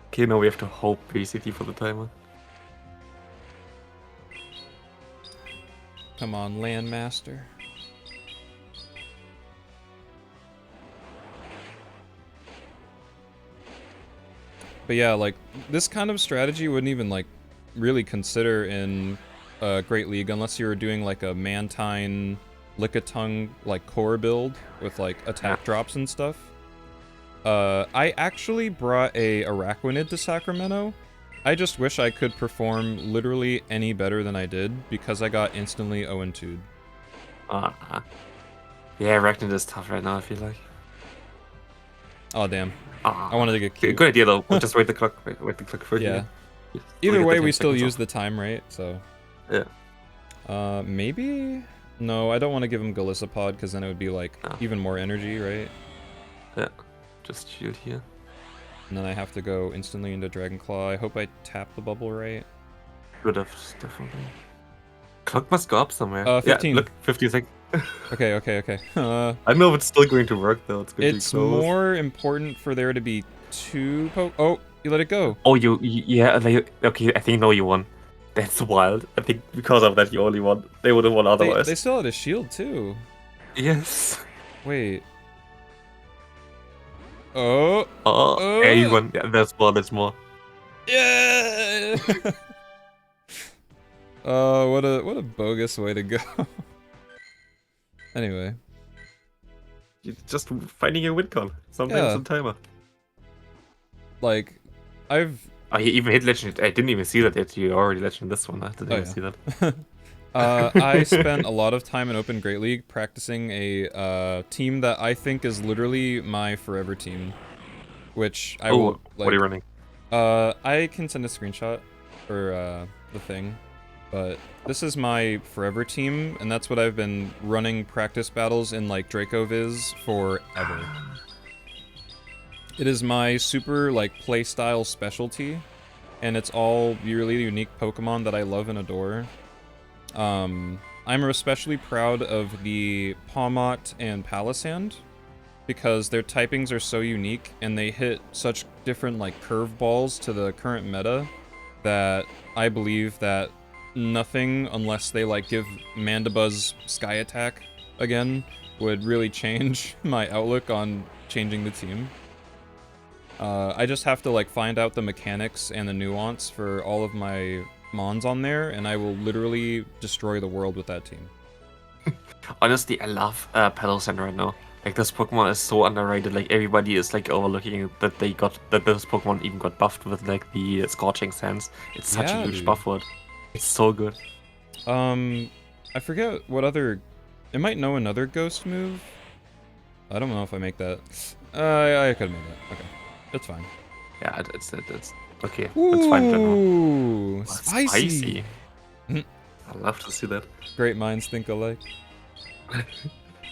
Okay, now we have to hope, basically, for the timer. Come on, Landmaster. But yeah, like, this kind of strategy wouldn't even, like, really consider in Great League unless you were doing, like, a Mantine, Lickitung, like, core build with, like, attack drops and stuff. I actually brought a Araquanid to Sacramento. I just wish I could perform literally any better than I did, because I got instantly 0-2'd. Yeah, Arachnid is tough right now, I feel like. Oh, damn. I wanted to get cute. Good idea, though. We'll just wait the clock. Wait the clock for you. Yeah. Either way, we still use the time, right? So. Yeah. Maybe? No, I don't want to give him Golisopod, because then it would be, like, even more energy, right? Yeah. Just shield here. And then I have to go instantly into Dragon Claw. I hope I tap the bubble right. Could have, definitely. Clock must go up somewhere. 15. Yeah, look, 50 seconds. Okay. I don't know if it's still going to work though. It's going to be close. More important for there to be 2 Oh, you let it go. Oh, yeah, okay, I think no, you won. That's wild. I think because of that you only won. They would have won otherwise. They still had a shield too. Yes. Wait. Yeah, you won. Yeah, that's more. Yeah. What a bogus way to go. Anyway. You're just finding a win con. Sometimes on timer. Like, Oh, he even hit legend. I didn't even see that yet. You already legend this one. I didn't even see that. I spent a lot of time in Open Great League practicing a team that I think is literally my forever team. Which I will, like, what are you running? I can send a screenshot for the thing, but this is my forever team, and that's what I've been running practice battles in like Dracoviz forever. It is my super like playstyle specialty, and it's all really unique Pokemon that I love and adore. I'm especially proud of the Pawmot and Palisand, because their typings are so unique and they hit such different like curveballs to the current meta that I believe that nothing, unless they like give Mandibuzz Sky Attack again, would really change my outlook on changing the team. I just have to like find out the mechanics and the nuance for all of my Mons on there, and I will literally destroy the world with that team. Honestly, I love Palisand right now. Like, this Pokemon is so underrated. Like, everybody is like overlooking that this Pokemon even got buffed with like the Scorching Sands. It's such a huge buff for it. It's so good. I forget what other. It might know another ghost move. I don't know if I make that. I could have made that. Okay, it's fine. Yeah, it's okay. Ooh, it's fine in general. Ooh, spicy. I love to see that. Great minds think alike.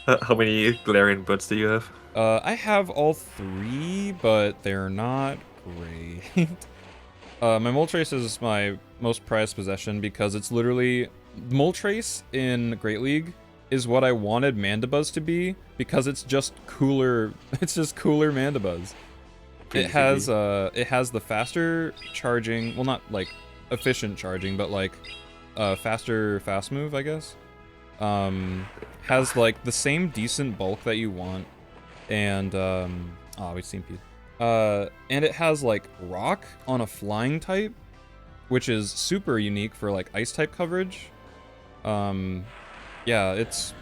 How many Galarian birds do you have? I have all 3, but they're not great. My Moltres is my most prized possession because it's literally... Moltres in Great League is what I wanted Mandibuzz to be, because it's just cooler. It's just cooler Mandibuzz. It has the faster charging, well, not like efficient charging, but like faster fast move, I guess. Has like the same decent bulk that you want, and we've seen Pete. And it has like rock on a flying type, which is super unique for like ice type coverage. Yeah, it's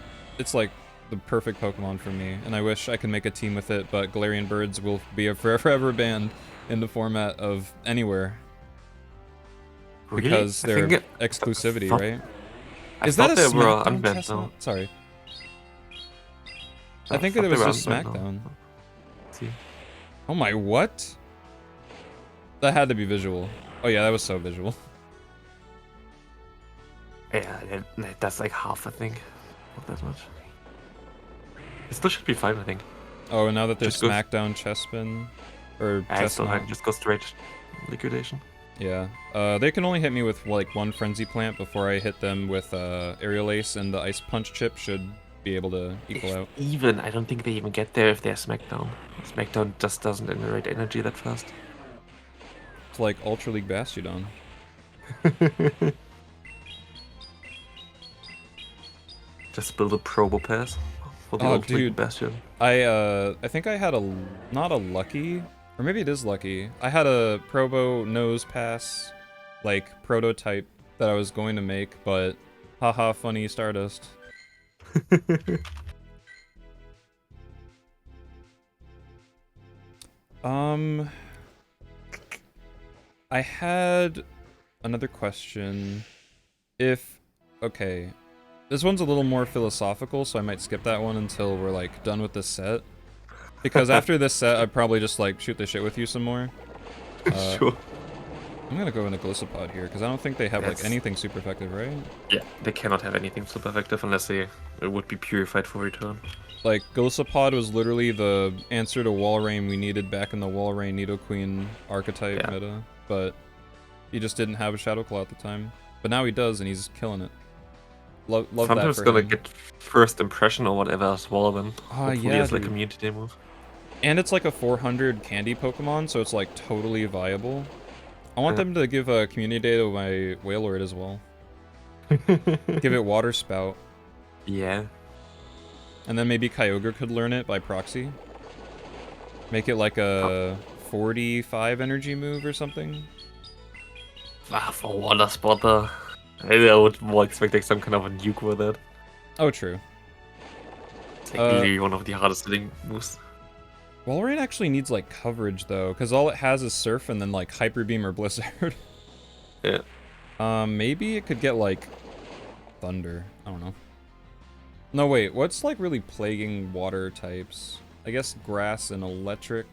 like the perfect Pokemon for me, and I wish I could make a team with it, but Galarian birds will be forever banned in the format of anywhere. Really? Because they're exclusivity, right? Is that a SmackDown? No. Sorry. I think it was just SmackDown. See. Oh my, what? That had to be visual. Oh yeah, that was so visual. Yeah, that's like half, I think. Not that much. It still should be fine, I think. Oh, and now that there's SmackDown Chespin, or Chestnut. Just go straight liquidation. Yeah. They can only hit me with like 1 Frenzy Plant before I hit them with Aerial Ace, and the Ice Punch chip should be able to equal out. I don't think they even get there if they're SmackDown. SmackDown just doesn't generate energy that fast. It's like Ultra League Bastiodon. Just build a Probo Pass for the Ultra League Bastion. I think I had not a lucky, or maybe it is lucky. I had a Probo Nose Pass, like, prototype that I was going to make, but haha, funny Stardust. I had another question. Okay, this one's a little more philosophical, so I might skip that one until we're like done with this set. Because after this set, I'd probably just like shoot the shit with you some more. Sure. I'm gonna go into Glisopod here, because I don't think they have like anything super effective, right? Yeah, they cannot have anything super effective unless it would be purified for return. Like, Glisopod was literally the answer to Walrein we needed back in the Walrein Nidoqueen archetype meta, but he just didn't have a Shadow Claw at the time. But now he does, and he's killing it. Love that for him. Sometimes gonna get first impression or whatever as well, then hopefully yeah, it's like community day move. And it's like a 400 candy Pokemon, so it's like totally viable. I want them to give a community day to my Wailord as well. Give it Water Spout. Yeah. And then maybe Kyogre could learn it by proxy. Make it like a 45 energy move or something. For Water Spotter. I would more expect some kind of a nuke with it. Oh, true. It's like really one of the hardest hitting moves. Walrein actually needs like coverage though, because all it has is Surf and then like Hyper Beam or Blizzard. Yeah. Maybe it could get like Thunder. I don't know. No, wait. What's like really plaguing water types? I guess Grass and Electric.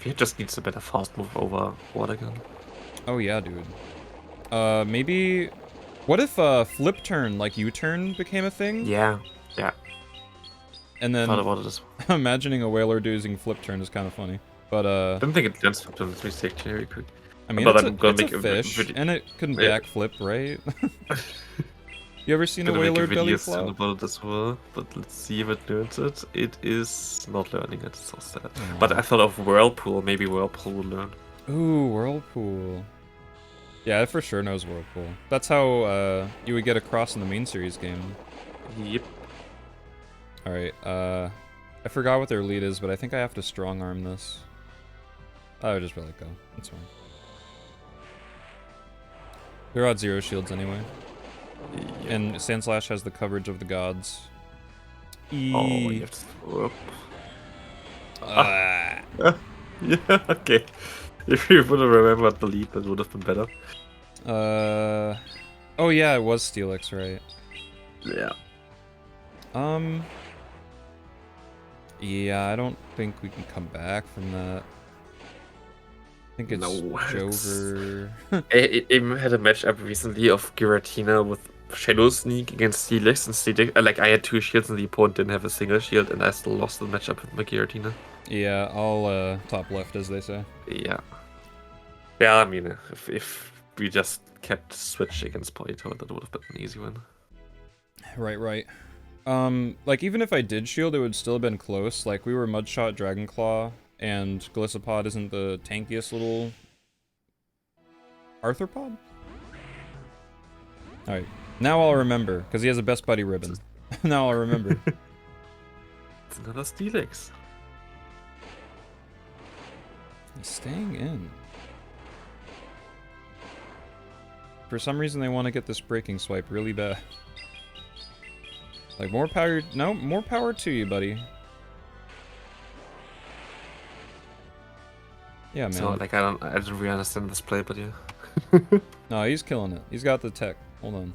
It just needs a better fast move over Water Gun. Oh yeah, dude. Maybe. What if Flip Turn, like U-turn, became a thing? Yeah. Yeah. And then imagining a Wailord using Flip Turn is kind of funny. But I don't think it learns Flip Turn. Let me take it very quick. I mean, it's a fish, and it can backflip, right? You ever seen a Wailord belly flop? About it as well, but let's see if it learns it. It is not learning it. It's so sad. But I thought of Whirlpool. Maybe Whirlpool would learn. Ooh, Whirlpool. Yeah, it for sure knows Whirlpool. That's how you would get across in the main series game. Yep. Alright, I forgot what their lead is, but I think I have to strong arm this. I would just let it go. That's fine. They're at 0 shields anyway. Yep. And Sandslash has the coverage of the gods. Oh, you have to throw up. Yeah, okay. If you would have remembered the lead, that would have been better. Oh yeah, it was Steelix, right? Yeah. Yeah, I don't think we can come back from that. I think it's Jover. I had a matchup recently of Giratina with Shadow Sneak against Steelix, and Steelix, like I had 2 shields and the opponent didn't have a single shield, and I still lost the matchup with my Giratina. Yeah, I'll top left, as they say. Yeah. Yeah, I mean, if we just kept Switch against Politoed, that would have been an easy win. Right. Like, even if I did shield, it would still have been close. Like, we were Mudshot, Dragonclaw, and Glisopod isn't the tankiest little arthropod? Alright, now I'll remember, because he has a Best Buddy ribbon. Now I'll remember. It's another Steelix. He's staying in. For some reason, they want to get this breaking swipe really bad. Like, more power... No, more power to you, buddy. Yeah, man. So, like, I don't really understand this play, but yeah. No, he's killing it. He's got the tech. Hold on.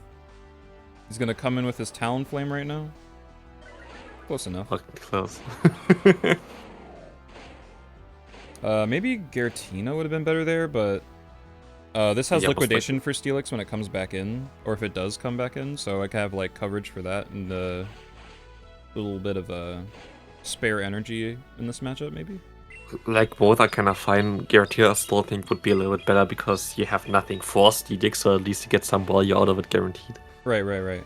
He's gonna come in with his Talonflame right now. Close enough. Close. Maybe Giratina would have been better there, but... this has liquidation for Steelix when it comes back in, or if it does come back in, so I can have, like, coverage for that and a little bit of spare energy in this matchup, maybe? Like, both are kind of fine. Giratina I still think would be a little bit better because you have nothing for Steelix, so at least you get some value out of it guaranteed. Right.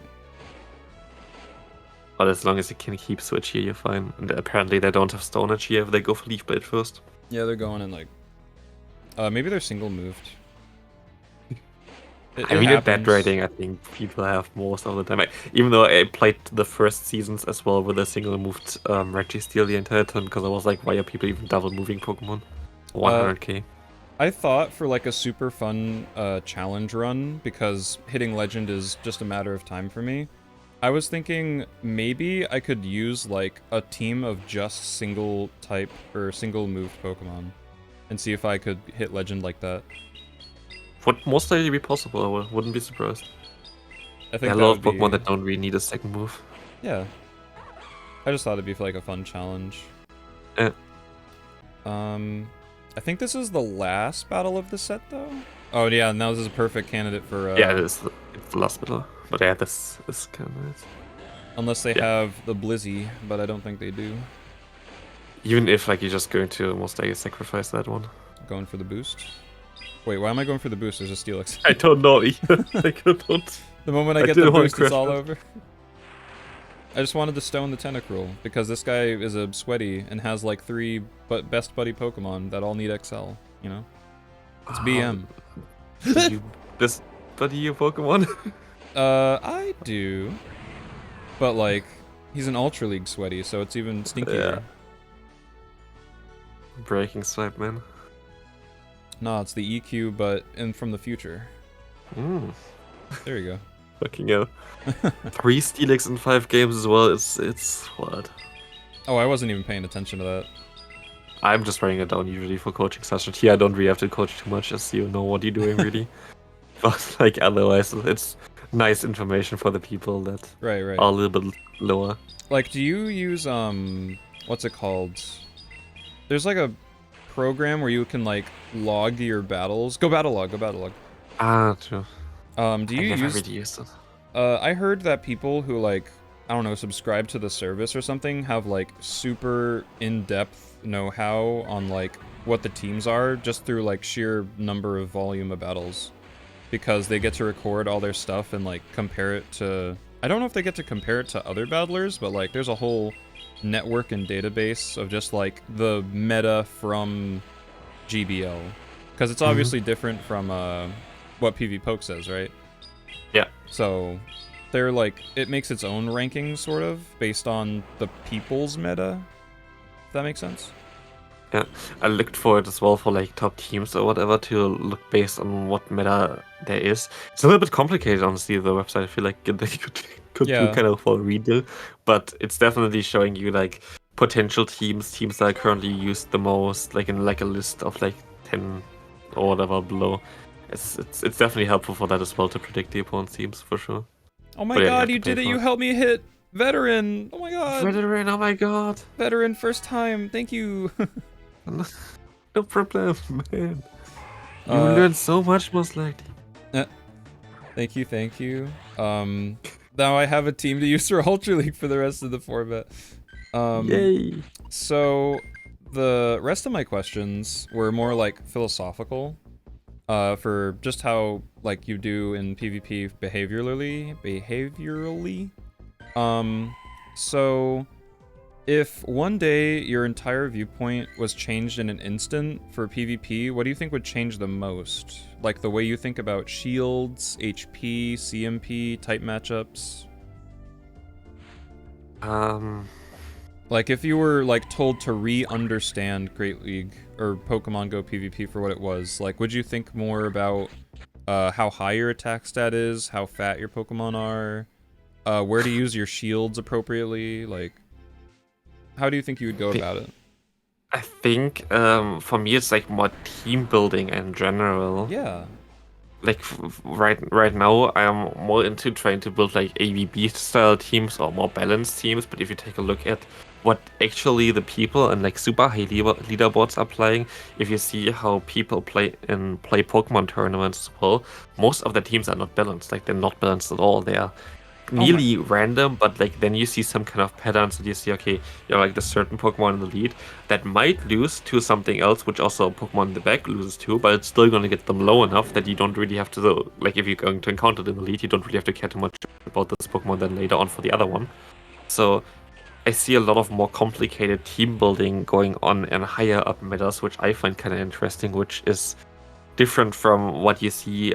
But as long as you can keep Switch here, you're fine. And apparently they don't have Stone Edge here if they go for Leaf Blade first. Yeah, they're going in, like... maybe they're single moved. I mean, in bad rating, I think people have most of the time. Even though I played the first seasons as well with a single moved Registeel the entire time, because I was like, why are people even double moving Pokemon? 100k. I thought for like a super fun challenge run, because hitting Legend is just a matter of time for me, I was thinking maybe I could use like a team of just single type or single moved Pokemon and see if I could hit Legend like that. Would most likely be possible, I wouldn't be surprised. I think a lot of Pokemon that don't really need a second move. Yeah. I just thought it'd be like a fun challenge. Yeah. I think this is the last battle of the set, though. Oh yeah, now this is a perfect candidate for. Yeah, it's the last battle. But yeah, this is kind of nice. Unless they have the Blizzy, but I don't think they do. Even if like you're just going to most likely sacrifice that one. Going for the boost. Wait, why am I going for the boost? There's a Steelix. I don't know either. I don't. The moment I get the boost, it's all over. I just wanted to stone the Tentacruel, because this guy is a sweaty and has like 3 best buddy Pokemon that all need XL, you know? It's BM. Best buddy your Pokemon? I do. But like, he's an Ultra League sweaty, so it's even stinkier. Yeah. Breaking swipe, man. No, it's the EQ, but from the future. There you go. Fucking hell. 3 Steelix in 5 games as well. It's what? Oh, I wasn't even paying attention to that. I'm just writing it down usually for coaching sessions. Here I don't really have to coach too much, as you know what you're doing really. But like otherwise, it's nice information for the people that are a little bit lower. Like, do you use what's it called? There's like a program where you can like log your battles. Go battle log. Ah, true. Do you never use? really used it. I heard that people who like, I don't know, subscribe to the service or something have like super in-depth know-how on like what the teams are just through like sheer number of volume of battles, because they get to record all their stuff and like compare it to. I don't know if they get to compare it to other battlers, but like there's a whole network and database of just like the meta from GBL, because it's obviously different from what PvPoke says, right? Yeah. So they're like, it makes its own rankings sort of based on the people's meta. If that makes sense? Yeah, I looked for it as well for like top teams or whatever to look based on what meta there is. It's a little bit complicated, honestly, the website. I feel like they could do kind of a redo, but it's definitely showing you like potential teams that are currently used the most, like in like a list of like 10 or whatever below. It's definitely helpful for that as well to predict the opponent's teams for sure. Oh my god, you did it! You helped me hit Veteran! Oh my god! Veteran, oh my god! Veteran, first time, thank you! No problem, man. You learned so much, most likely. Thank you. Now I have a team to use for Ultra League for the rest of the format. Yay! So, the rest of my questions were more like philosophical. For just how like you do in PvP behaviorally. So if one day your entire viewpoint was changed in an instant for PvP, what do you think would change the most? Like the way you think about shields, HP, CMP, type matchups? Like if you were like told to re-understand Great League or Pokemon Go PvP for what it was, like would you think more about how high your attack stat is, how fat your Pokemon are, where to use your shields appropriately, like how do you think you would go about it? I think for me it's like more team building in general. Yeah. Like right now I'm more into trying to build like AVB style teams or more balanced teams, but if you take a look at what actually the people and like super high leaderboards are playing, if you see how people play Pokemon tournaments as well, most of the teams are not balanced. Like they're not balanced at all. They are nearly random, but like then you see some kind of patterns that you see, okay, you're like the certain Pokemon in the lead that might lose to something else, which also a Pokemon in the back loses to, but it's still going to get them low enough that you don't really have to, like if you're going to encounter it in the lead, you don't really have to care too much about this Pokemon then later on for the other one. So I see a lot of more complicated team building going on in higher up metas, which I find kind of interesting, which is different from what you see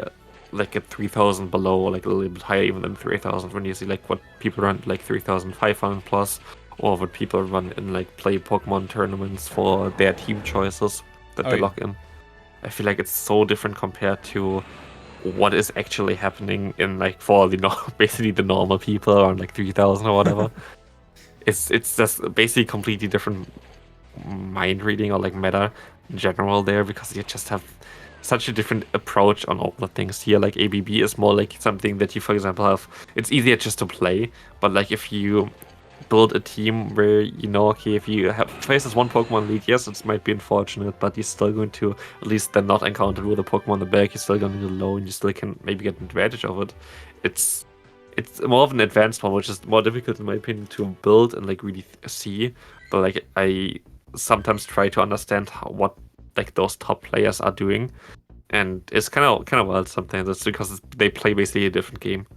like at 3,000 below, or like a little bit higher even than 3,000, when you see like what people run like 3,500 plus, or what people run in like play Pokemon tournaments for their team choices that they lock in. I feel like it's so different compared to what is actually happening in like for the basically the normal people around like 3,000 or whatever. It's just basically completely different mind reading or like meta in general there, because you just have such a different approach on all the things here. Like ABB is more like something that you, for example, have. It's easier just to play, but like if you build a team where okay, if you have faces one Pokemon lead, yes, it might be unfortunate, but you're still going to at least then not encounter with a Pokemon on the back. You're still going to be low, and you still can maybe get an advantage of it. It's more of an advanced one, which is more difficult in my opinion to build and like really see. But like I sometimes try to understand what like those top players are doing, and it's kind of wild sometimes. It's because they play basically a different game.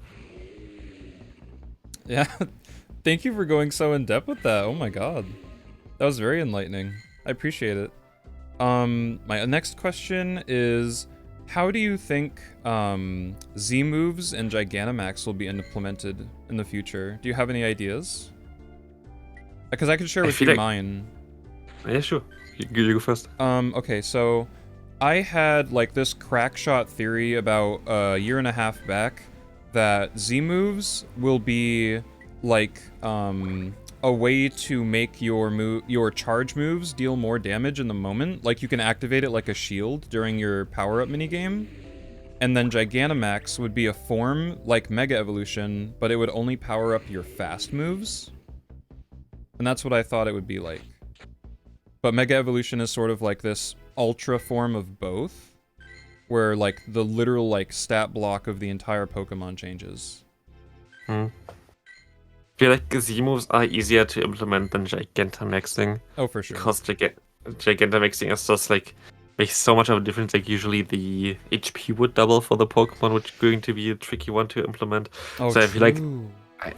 Yeah. Thank you for going so in depth with that. Oh my god. That was very enlightening. I appreciate it. My next question is, how do you think Z moves and Gigantamax will be implemented in the future? Do you have any ideas? Because I could share with you mine. Yeah, sure. You go first. Okay, so I had like this crackshot theory about a year and a half back that Z moves will be like a way to make your charge moves deal more damage in the moment. Like you can activate it like a shield during your power-up minigame. And then Gigantamax would be a form like Mega Evolution, but it would only power up your fast moves. And that's what I thought it would be like. But Mega Evolution is sort of like this ultra form of both, where like the literal like stat block of the entire Pokemon changes. I feel like Z moves are easier to implement than Gigantamaxing. Oh, for sure. Because Gigantamaxing is just like makes so much of a difference. Like usually the HP would double for the Pokemon, which is going to be a tricky one to implement. Oh, so I feel like true.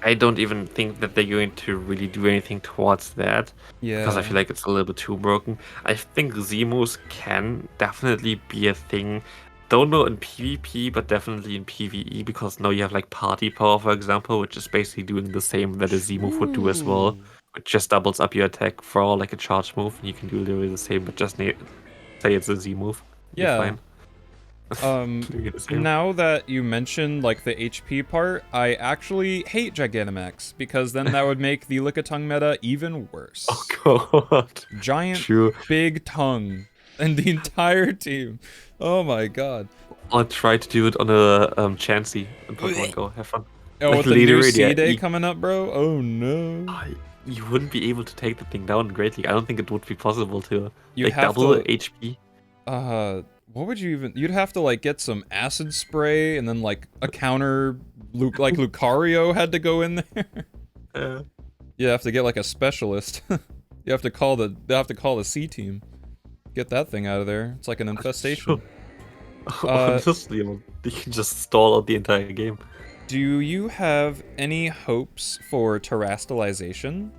I don't even think that they're going to really do anything towards that. Yeah. Because I feel like it's a little bit too broken. I think Z moves can definitely be a thing. Don't know in PvP, but definitely in PvE, because now you have like Party Power, for example, which is basically doing the same that a Z move would do as well. Which just doubles up your attack for like a charge move, and you can do literally the same, but just say it's a Z move. Yeah. Fine. Now that you mentioned like the HP part, I actually hate Gigantamax, because then that would make the Lickitung meta even worse. Oh god. Giant big tongue and the entire team. Oh my god. I'll try to do it on a Chansey in Pokemon Go. Have fun. Oh, with the new C-Day coming up, bro? Oh no. You wouldn't be able to take the thing down in Great League. I don't think it would be possible to like double HP. What would you even... You'd have to like get some acid spray and then like a counter like Lucario had to go in there. You have to get like a specialist. They have to call the C team. Get that thing out of there. It's like an infestation. Honestly, you can just stall out the entire game. Do you have any hopes for terastallization?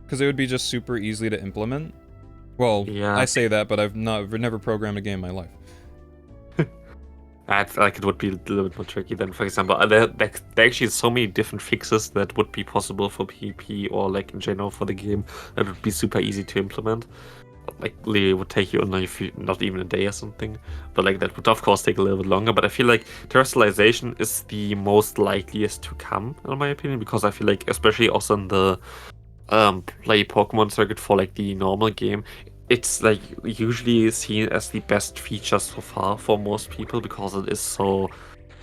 Because it would be just super easy to implement. Well, yeah. I say that, but I've never programmed a game in my life. I feel like it would be a little bit more tricky than, for example, there actually so many different fixes that would be possible for PvP or like in general for the game that would be super easy to implement. Like literally would take you not even a day or something, but like that would of course take a little bit longer. But I feel like terrestrialization is the most likeliest to come, in my opinion, because I feel like especially also in the play Pokemon circuit for like the normal game, it's like usually seen as the best feature so far for most people, because it is so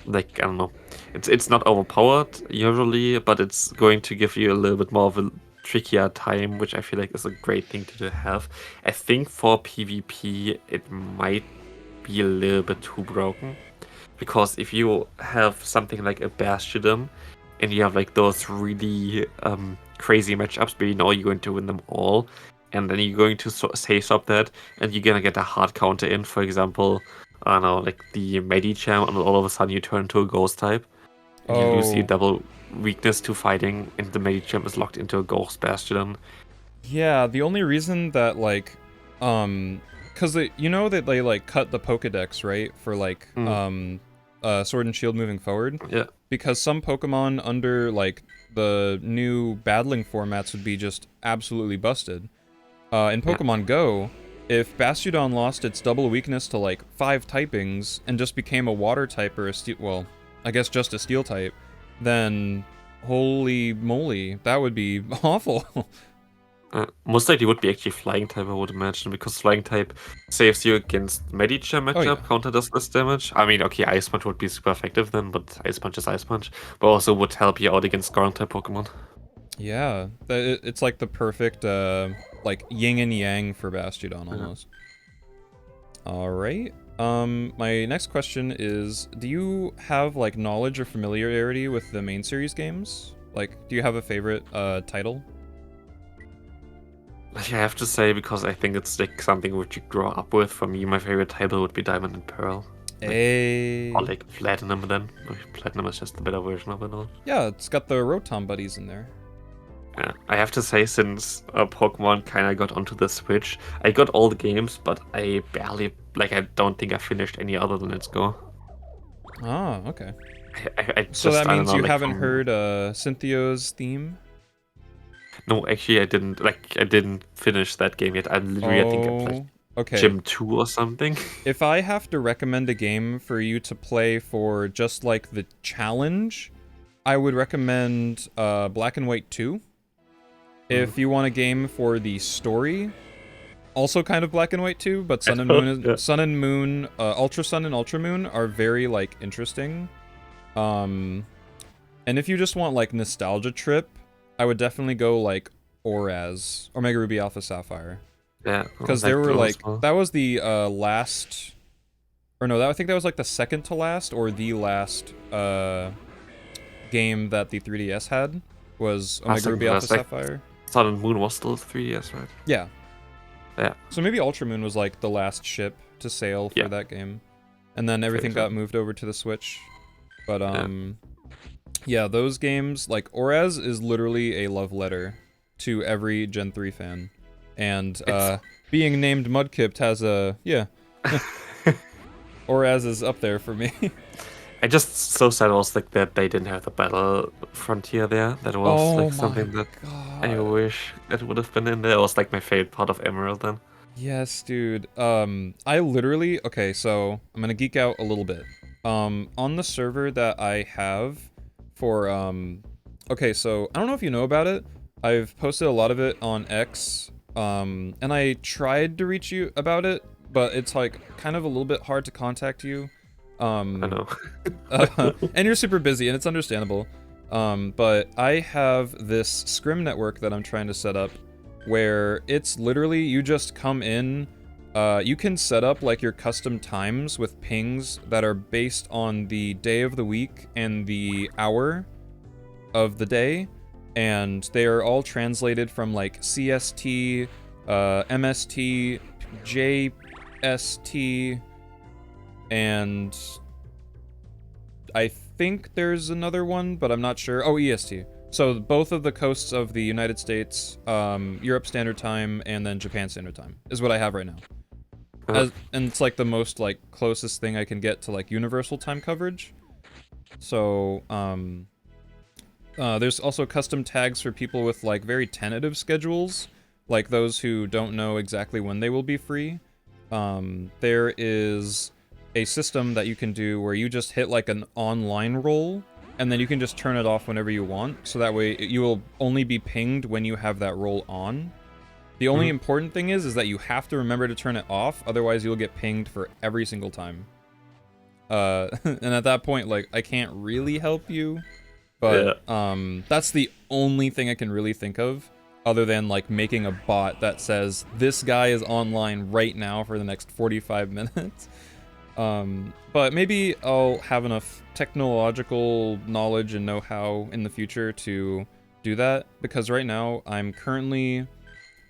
like, I don't know, it's not overpowered usually, but it's going to give you a little bit more of a trickier time, which I feel like is a great thing to have. I think for PvP it might be a little bit too broken, because if you have something like a Bastion and you have like those really crazy matchups where you know you're going to win them all, and then you're going to say swap that, and you're gonna get a hard counter in, for example, I don't know, like the Medicham, and all of a sudden you turn to a ghost type, and you lose your double weakness to fighting, and the Medicham is locked into a Ghost Bastion. Yeah, the only reason that like, because you know that they like cut the Pokedex, right, for like Sword and Shield moving forward. Yeah. Because some Pokemon under like the new battling formats would be just absolutely busted. In Pokemon Go, if Bastiodon lost its double weakness to like 5 typings and just became a water type or a steel, well, I guess just a steel type, then holy moly, that would be awful. Most likely would be actually Flying type, I would imagine, because Flying type saves you against Medicham matchup, counter does less damage. I mean, okay, Ice Punch would be super effective then, but Ice Punch is Ice Punch, but also would help you out against Ground type Pokemon. Yeah, it's like the perfect like yin and yang for Bastiodon almost. All right. My next question is, do you have like knowledge or familiarity with the main series games? Like, do you have a favorite title? I have to say, because I think it's like something which you grow up with. For me, my favorite title would be Diamond and Pearl. Like, or A like Platinum then. Platinum is just a better version of it all. Yeah, it's got the Rotom buddies in there. Yeah, I have to say, since Pokemon kind of got onto the Switch, I got all the games, but I barely, like, I don't think I finished any other than Let's Go. Ah, okay. I So that just, I don't means know, you like, haven't from... heard Cynthia's theme? No, actually, I didn't, like, I didn't finish that game yet. I think I played Oh, okay. Gym 2 or something. If I have to recommend a game for you to play for just like the challenge, I would recommend Black and White 2. If you want a game for the story, also kind of Black and White 2, but Sun and Moon, Yeah. Sun and Moon, Ultra Sun and Ultra Moon are very like interesting. And if you just want like nostalgia trip, I would definitely go like Oraz, Omega Ruby Alpha Sapphire. Yeah, Because like there were those. like, that was the last, or no, I think that was like the second to last or the last game that the 3DS had, was Omega Ruby Alpha Sapphire. Sun and Moon was still 3DS, right? Yeah. Yeah. So maybe Ultra Moon was like the last ship to sail for that game. And then everything got moved over to the Switch. But yeah, those games, like Oraz is literally a love letter to every Gen 3 fan. And being named Mudkipped has a, yeah. Oraz is up there for me. I just so sad was like that they didn't have the battle frontier there. That was like something that I wish that would have been in there. It was like my favorite part of Emerald then. Yes, dude. I literally, okay, so I'm gonna geek out a little bit. On the server that I have for, okay, so I don't know if you know about it. I've posted a lot of it on X, and I tried to reach you about it, but it's like kind of a little bit hard to contact you. I know. And you're super busy, and it's understandable. But I have this scrim network that I'm trying to set up where it's literally, you just come in, you can set up like your custom times with pings that are based on the day of the week and the hour of the day, and they are all translated from like CST, MST, JST, and I think there's another one, but I'm not sure. Oh, EST. So both of the coasts of the United States, Europe Standard Time, and then Japan Standard Time is what I have right now. And it's like the most like closest thing I can get to like universal time coverage. So there's also custom tags for people with like very tentative schedules, like those who don't know exactly when they will be free. There is a system that you can do where you just hit like an online roll, and then you can just turn it off whenever you want, so that way you will only be pinged when you have that roll on. The only important thing is that you have to remember to turn it off, otherwise you'll get pinged for every single time. And at that point, like, I can't really help you, but that's the only thing I can really think of, other than like making a bot that says, this guy is online right now for the next 45 minutes. But maybe I'll have enough technological knowledge and know-how in the future to do that, because right now I'm currently...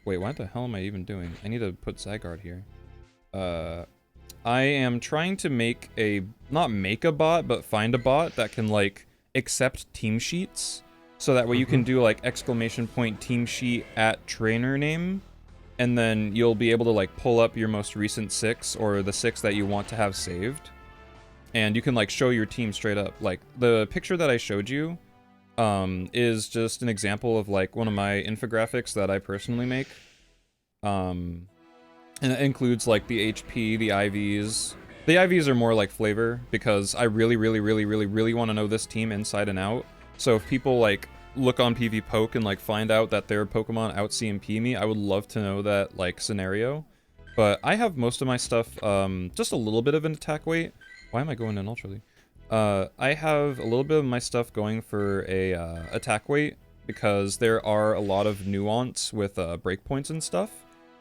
Wait, what the hell am I even doing? I need to put Zygarde here. I am trying to make a... Not make a bot, but find a bot that can, like, accept team sheets. So that way you can do, like, ! team sheet at trainer name. And then you'll be able to, like, pull up your most recent 6, or the 6 that you want to have saved. And you can, like, show your team straight up. Like, the picture that I showed you is just an example of, like, one of my infographics that I personally make. And it includes, like, the HP, the IVs. The IVs are more like flavor, because I really want to know this team inside and out. So if people, like, look on PvPoke and, like, find out that their Pokemon out CMP me, I would love to know that, like, scenario. But I have most of my stuff, just a little bit of an attack weight. Why am I going in Ultra League? I have a little bit of my stuff going for a attack weight, because there are a lot of nuance with breakpoints and stuff.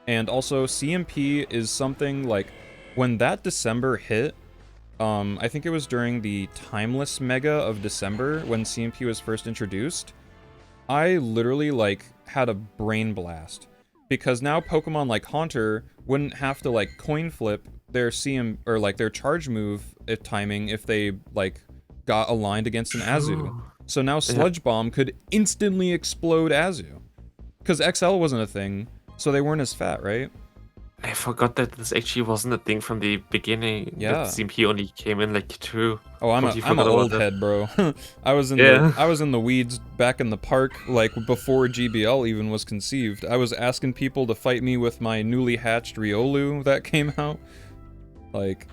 And also, CMP is something like, when that December hit, I think it was during the Timeless Mega of December when CMP was first introduced, I literally, like, had a brain blast. Because now Pokemon like Haunter wouldn't have to, like, coin flip their or, like, their charge move timing if they, like, got aligned against an Azu. So now Sludge Bomb could instantly explode Azu. Because XL wasn't a thing, so they weren't as fat, right? I forgot that this actually wasn't a thing from the beginning. Yeah. That CMP only came in like Q2. Oh, I'm an old head, bro. I was in the weeds back in the park, like before GBL even was conceived. I was asking people to fight me with my newly hatched Riolu that came out. Like,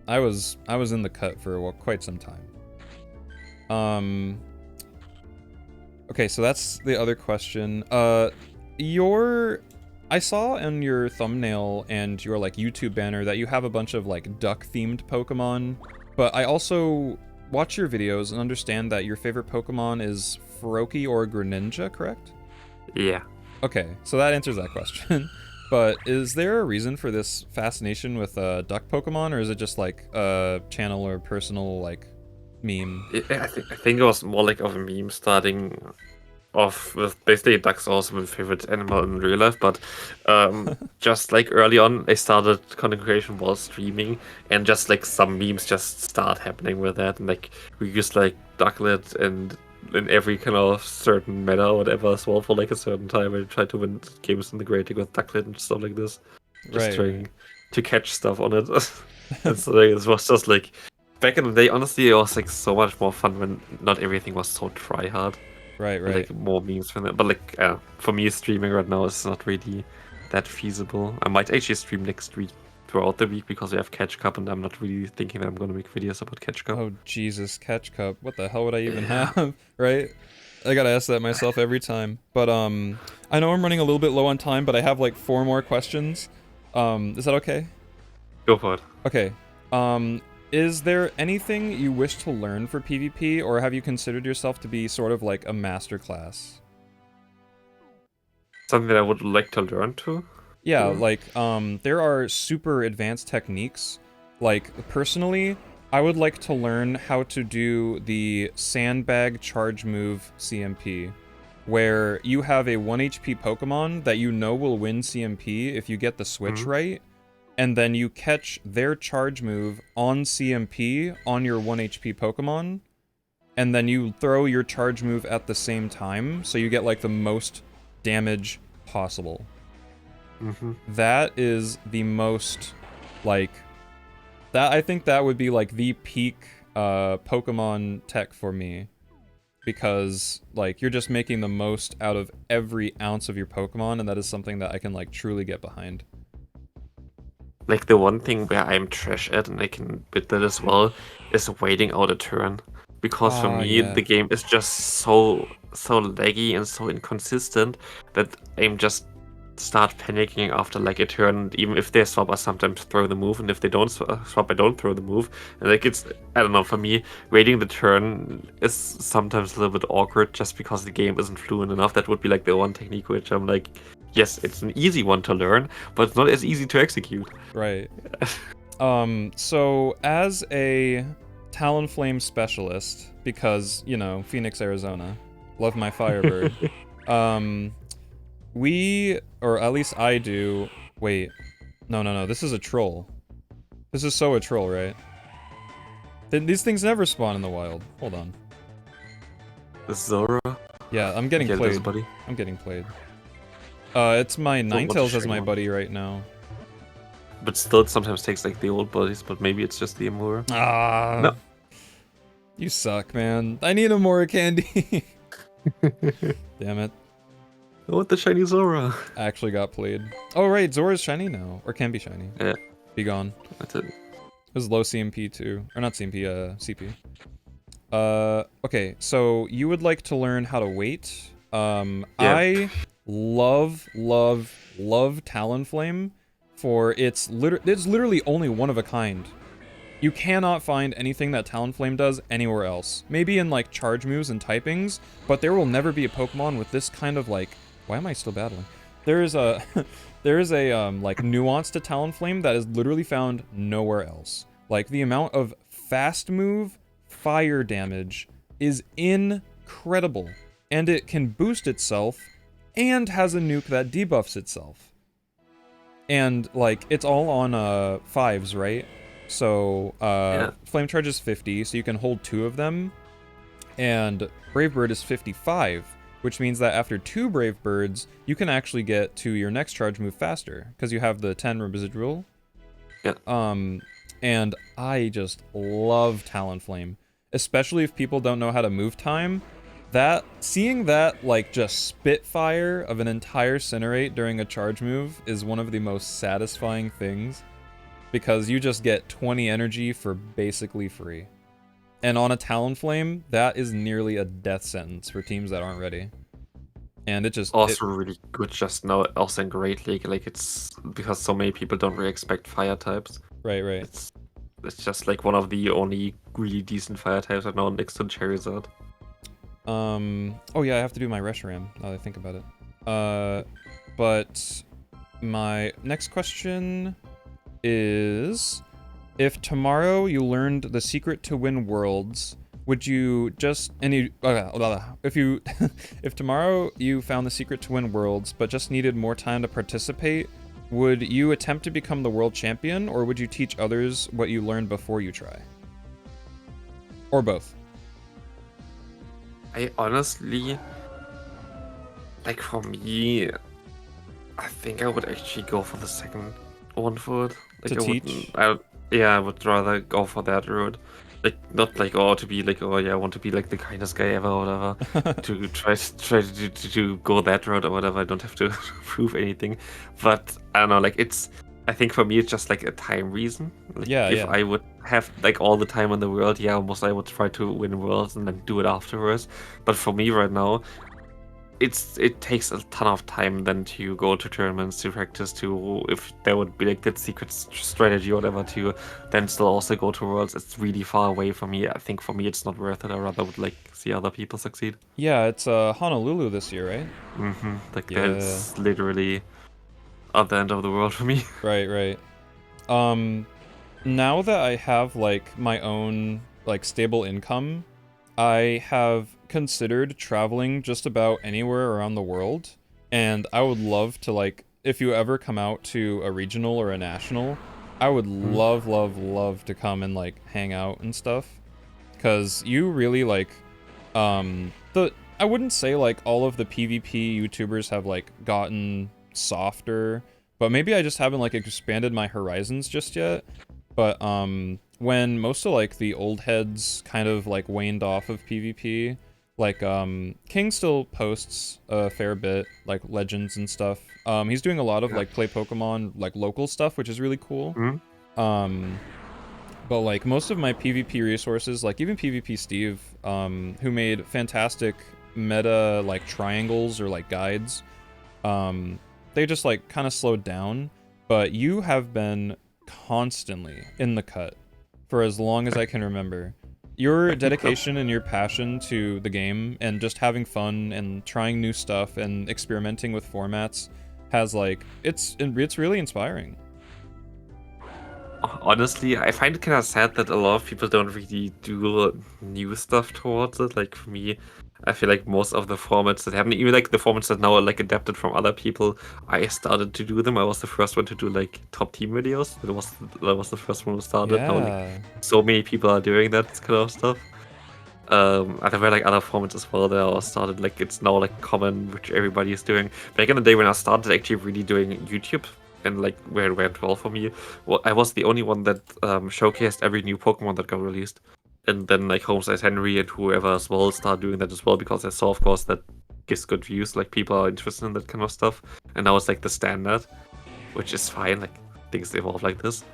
I was in the cut for quite some time. Okay, so that's the other question. I saw in your thumbnail and your, like, YouTube banner that you have a bunch of, like, duck-themed Pokemon, but I also watch your videos and understand that your favorite Pokemon is Froakie or Greninja, correct? Yeah. Okay, so that answers that question. But is there a reason for this fascination with duck Pokemon, or is it just, like, a channel or personal, like, meme? I think it was more like of a meme starting off with basically ducks also my favorite animal in real life, but just like early on I started content creation while streaming, and just like some memes just start happening with that, and like we used like Ducklet and in every kind of certain meta or whatever as well for like a certain time. I tried to win games in the grading with Ducklet and stuff like this, just trying to catch stuff on it. And so like, it was just like back in the day, honestly, it was like so much more fun when not everything was so try hard. Right. Like more memes from it. But like for me, streaming right now is not really that feasible. I might actually stream next week throughout the week because we have Catch Cup, and I'm not really thinking that I'm gonna make videos about Catch Cup. Oh Jesus, Catch Cup! What the hell would I even have? Right? I gotta ask that myself every time. But I know I'm running a little bit low on time, but I have like 4 more questions. Is that okay? Go for it. Okay. Is there anything you wish to learn for PvP, or have you considered yourself to be sort of like a master class? Something I would like to learn too? Yeah, like, there are super advanced techniques. Like, personally, I would like to learn how to do the Sandbag Charge Move CMP, where you have a 1 HP Pokemon that you know will win CMP if you get the switch right, and then you catch their charge move on CMP on your 1 HP Pokemon, and then you throw your charge move at the same time, so you get, like, the most damage possible. That is the most, like... I think that would be, like, the peak Pokemon tech for me. Because, like, you're just making the most out of every ounce of your Pokemon, and that is something that I can, like, truly get behind. Like, the one thing where I'm trash at, and I can bid that as well, is waiting out a turn. Because for me, the game is just so laggy and so inconsistent that I'm just start panicking after like a turn. Even if they swap, I sometimes throw the move, and if they don't swap, I don't throw the move. And like it's, I don't know, for me, waiting the turn is sometimes a little bit awkward just because the game isn't fluent enough. That would be like the one technique which I'm like, yes, it's an easy one to learn, but it's not as easy to execute. Right. So as a Talonflame specialist, because, you know, Phoenix, Arizona, love my Firebird, we, or at least I do, wait, no, this is a troll. This is so a troll, right? These things never spawn in the wild. Hold on. The Zora? Yeah, I'm getting played. I'm getting played. It's my Ninetales as my buddy right now. But still, it sometimes takes like the old buddies, but maybe it's just the Amura. Ah, no. You suck, man. I need a more candy. Damn it. I want the shiny Zora. I actually got played. Oh, right, Zora's shiny now. Or can be shiny. Yeah. Be gone. That's it. It was low CMP too. Or not CMP, CP. Okay, so you would like to learn how to wait. Yeah. I love Talonflame for it's literally only one of a kind. You cannot find anything that Talonflame does anywhere else. Maybe in like charge moves and typings, but there will never be a Pokemon with this kind of like, why am I still battling? There is a there is a like nuance to Talonflame that is literally found nowhere else. Like the amount of fast move fire damage is incredible, and it can boost itself and has a nuke that debuffs itself. And like it's all on fives, right? So Flame Charge is 50, so you can hold 2 of them, and Brave Bird is 55, which means that after 2 Brave Birds, you can actually get to your next charge move faster, because you have the 10 residual. Yeah. And I just love Talonflame, especially if people don't know how to move time. Seeing that, like, just spitfire of an entire Incinerate during a charge move is one of the most satisfying things, because you just get 20 energy for basically free. And on a Talonflame, that is nearly a death sentence for teams that aren't ready. And it just... Also really good just now, also in Great League, like it's because so many people don't really expect fire types. Right. It's just like one of the only really decent fire types right now next to Charizard. Oh yeah, I have to do my Reshiram, now that I think about it. But my next question is, if tomorrow you learned the secret to win worlds, would you just if tomorrow you found the secret to win worlds but just needed more time to participate, would you attempt to become the world champion, or would you teach others what you learned before you try? Or both? I honestly, like for me, I think I would actually go for the second one for it. Like To teach? I would rather go for that route. Like not like to be like I want to be like the kindest guy ever or whatever. to try to go that route or whatever. I don't have to prove anything, but I don't know. Like I think for me it's just like a time reason. Like if I would have like all the time in the world, almost I would try to win worlds and then do it afterwards. But for me right now, it takes a ton of time then to go to tournaments, to practice, to if there would be like that secret strategy or whatever, to then still also go to worlds. It's really far away from me. I think for me it's not worth it. I rather would like see other people succeed. Yeah, it's Honolulu this year, right? Like that's literally at the end of the world for me. Right. Now that I have like my own like stable income, I have considered traveling just about anywhere around the world, and I would love to, like, if you ever come out to a regional or a national, I would love to come and like hang out and stuff, because you really like I wouldn't say like all of the PvP YouTubers have like gotten softer, but maybe I just haven't like expanded my horizons just yet. But when most of like the old heads kind of like waned off of PvP, like King still posts a fair bit, like legends and stuff. He's doing a lot of like play Pokemon like local stuff, which is really cool. But like most of my PvP resources, like even PvP Steve, who made fantastic meta like triangles or like guides, they just like kind of slowed down. But you have been constantly in the cut for as long as I can remember. Your dedication and your passion to the game and just having fun and trying new stuff and experimenting with formats has like it's really inspiring. Honestly, I find it kind of sad that a lot of people don't really do new stuff towards it. Like for me, I feel like most of the formats that happen, even like the formats that now are like adapted from other people, I started to do them. I was the first one to do like top team videos. That was the first one who started. Now like, so many people are doing that kind of stuff. And there were like other formats as well that I started. Like it's now like common, which everybody is doing. Back in the day when I started actually really doing YouTube, and like where it went well for me, well, I was the only one that showcased every new Pokemon that got released. And then like Homesize Henry and whoever as well started doing that as well, because I saw of course that gives good views, like people are interested in that kind of stuff. And now it's like the standard, which is fine, like things evolve like this.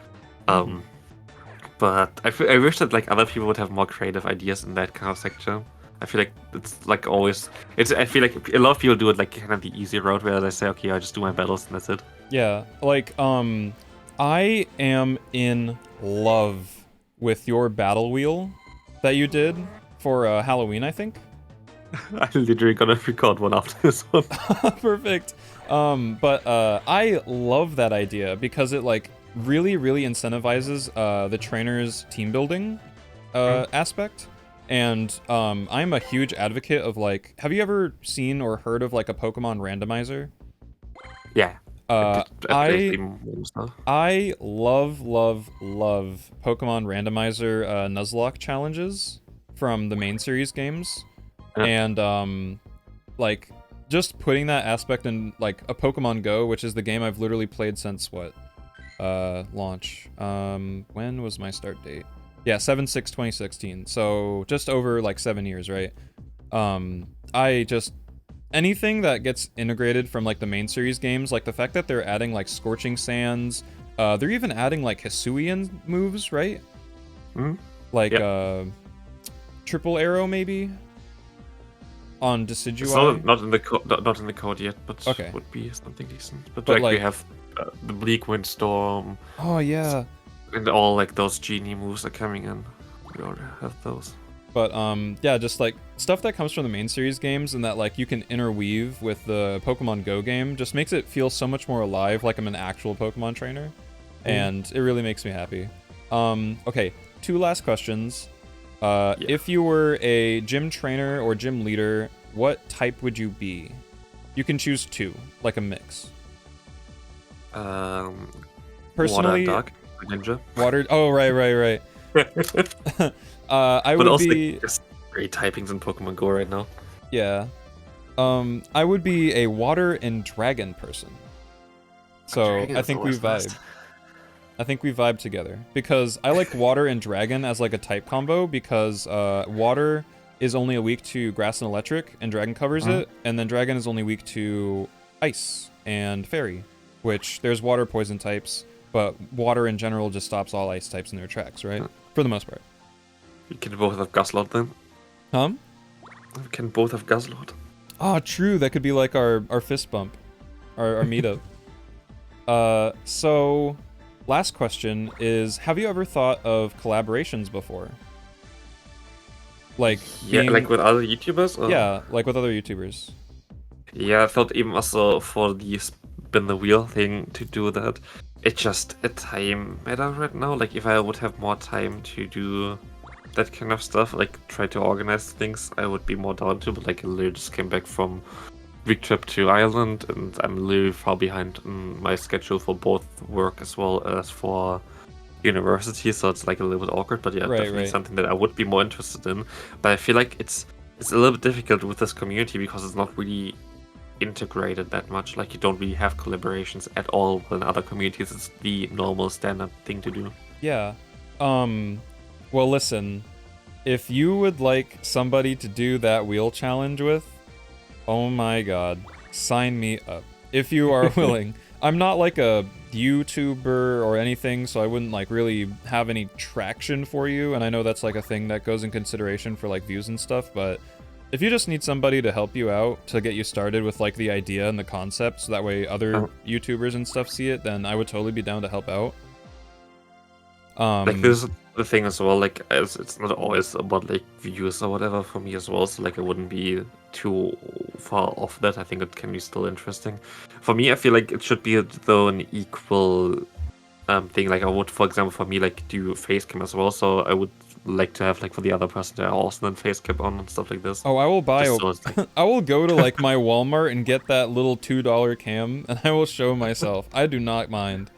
But I wish that like other people would have more creative ideas in that kind of section. I feel like it's like always, I feel like a lot of people do it like kind of the easy route where they say, okay, I just do my battles and that's it. Yeah, like I am in love with your battle wheel that you did for Halloween, I think. I'm literally gonna record one after this one. Perfect. But I love that idea because it like really incentivizes the trainer's team building aspect. And I'm a huge advocate of like, have you ever seen or heard of like a Pokemon randomizer? Yeah. I love Pokemon randomizer Nuzlocke challenges from the main series games. Yeah. And like just putting that aspect in like a Pokemon Go, which is the game I've literally played since what launch. When was my start date? Yeah, 7/6/2016. So just over like 7 years, right? I just anything that gets integrated from like the main series games, like the fact that they're adding like Scorching Sands, they're even adding like Hisuian moves, right? Like Triple Arrow maybe on Decidueye. It's not in the code yet, but okay. Would be something decent. But like we have the Bleak Windstorm. Oh yeah. And all like those genie moves are coming in. We already have those. But yeah, just like stuff that comes from the main series games and that like you can interweave with the Pokemon Go game just makes it feel so much more alive, like I'm an actual Pokemon trainer, and it really makes me happy. Okay, 2 last questions. If you were a gym trainer or gym leader, what type would you be? You can choose 2, like a mix. Personally, water, dog, ninja. Water. Oh right. I but would also be. There's great typings in Pokemon Go right now. Yeah. I would be a water and dragon person. So I think we vibe. I think we vibe together because I like water and dragon as like a type combo because water is only weak to grass and electric and dragon covers it, and then dragon is only weak to ice and fairy, which there's water poison types, but water in general just stops all ice types in their tracks, right? For the most part. We can both have Guzzlord then. We can both have Guzzlord. Oh, true. That could be like our fist bump, our meetup. So, last question is: have you ever thought of collaborations before? Like like with other YouTubers? Or? Yeah, like with other YouTubers. Yeah, I thought even also for the spin the wheel thing to do that. It's just a time matter right now. Like if I would have more time to do that kind of stuff, like try to organize things, I would be more down to. But like I literally just came back from week trip to Ireland, and I'm literally far behind in my schedule for both work as well as for university. So it's like a little bit awkward. But yeah, definitely something that I would be more interested in. But I feel like it's a little bit difficult with this community because it's not really integrated that much. Like you don't really have collaborations at all in other communities. It's the normal standard thing to do. Yeah. Well, listen, if you would like somebody to do that wheel challenge with, oh my god, sign me up if you are willing. I'm not like a YouTuber or anything, so I wouldn't like really have any traction for you, and I know that's like a thing that goes in consideration for like views and stuff, but if you just need somebody to help you out to get you started with like the idea and the concept so that way other YouTubers and stuff see it, then I would totally be down to help out. Like this is the thing as well, like it's not always about like views or whatever for me as well, so like I wouldn't be too far off that. I think it can be still interesting. For me, I feel like it should be though an equal thing. Like I would, for example, for me like do face cam as well, so I would like to have like for the other person to also then face cam on and stuff like this. Oh, I will buy so like... I will go to like my Walmart and get that little $2 cam and I will show myself. I do not mind.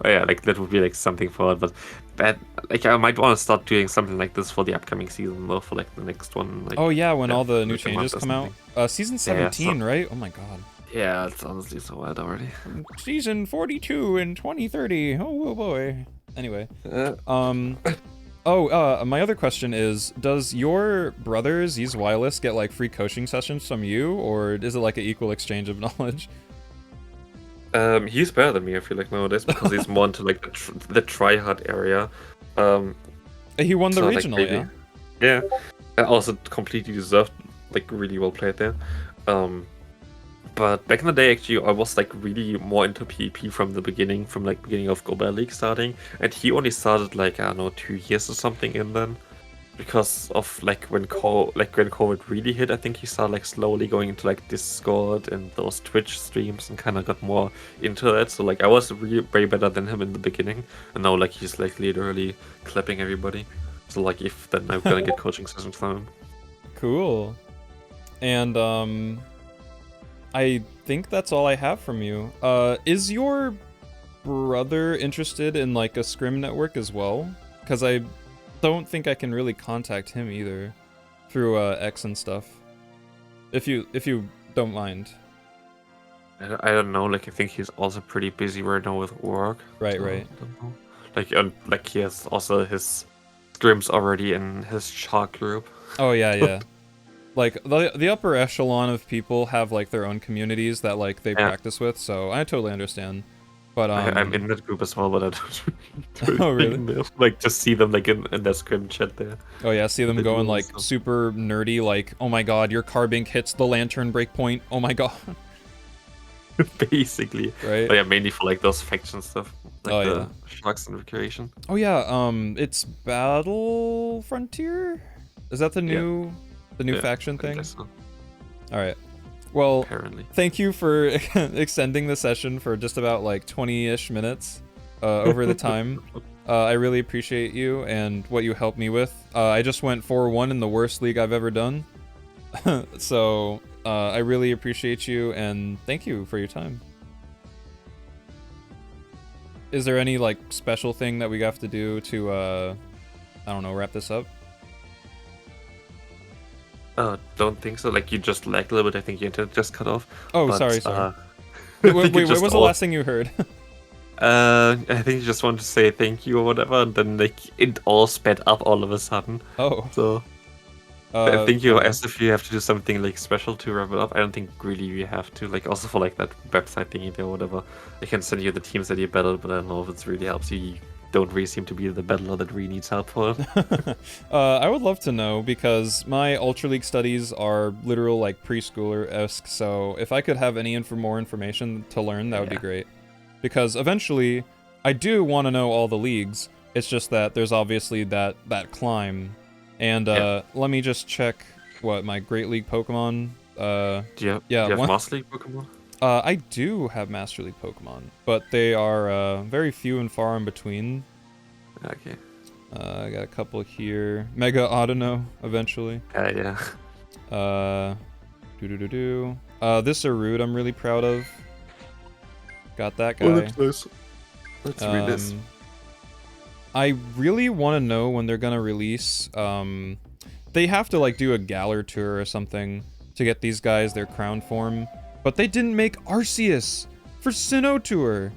Oh yeah, like that would be like something for it, but like I might want to start doing something like this for the upcoming season though, for like the next one. Like, oh yeah, when all the new changes come out. Season 17, right? Oh my god. Yeah, it's honestly so wild already. Season 42 in 2030. Oh boy. Anyway. My other question is, does your brother Z's Wireless get like free coaching sessions from you, or is it like an equal exchange of knowledge? He's better than me, I feel like, nowadays, because he's more into like the try-hard area. He won the regional, like, yeah. Also completely deserved, like really well played there. But back in the day, actually, I was like really more into PvP from the beginning, from like beginning of Global League starting, and he only started like, I don't know, 2 years or something in then, because of like when COVID really hit. I think he started like slowly going into like Discord and those Twitch streams and kind of got more into that. So like I was really way better than him in the beginning, and now like he's like literally clapping everybody. So like if then I'm gonna get coaching sessions from him. Cool. And I think that's all I have from you. Is your brother interested in like a scrim network as well? Because I don't think I can really contact him either through X and stuff. If you don't mind. I don't know. Like I think he's also pretty busy right now with work. Right, so right. I don't know. Like he has also his scrims already in his shark group. Oh yeah, yeah. Like the upper echelon of people have like their own communities that like they practice with, so I totally understand. But I'm in that group as well, but I don't oh really? know. Like just see them like in their scrim chat there. Oh yeah, see them going like super nerdy, like, oh my god, your carbink hits the lantern breakpoint. Oh my god. Basically. Right. But yeah, mainly for like those faction stuff. Like the sharks and recreation. Oh yeah, it's Battle Frontier? Is that the new faction thing? So. Alright. Well, apparently. Thank you for extending the session for just about like 20-ish minutes over the time. I really appreciate you and what you helped me with. I just went 4-1 in the worst league I've ever done. So, I really appreciate you and thank you for your time. Is there any like special thing that we have to do to, I don't know, wrap this up? Don't think so. Like you just lagged a little bit. I think your internet just cut off. Oh, sorry. Wait, what was the last thing you heard? I think you just wanted to say thank you or whatever, and then like it all sped up all of a sudden. Oh. So I think you asked if you have to do something like special to wrap it up. I don't think really we have to. Like also for like that website thingy there or whatever. I can send you the teams that you battled, but I don't know if it really helps you. You don't really seem to be the battler that really needs help for it. I would love to know because my Ultra League studies are literal like preschooler-esque, so if I could have any more information to learn, that would be great. Because eventually, I do want to know all the leagues. It's just that there's obviously that climb. And let me just check what my Great League Pokemon. Do you have Master League Pokemon? I do have Master League Pokemon, but they are very few and far in between. Okay. I got a couple here. Mega Audino, eventually. Yeah. This Arude I'm really proud of. Got that guy. Oh, that's nice. Let's read this. I really want to know when they're gonna release. They have to like do a Galar tour or something to get these guys their crown form, but they didn't make Arceus for Sinnoh Tour.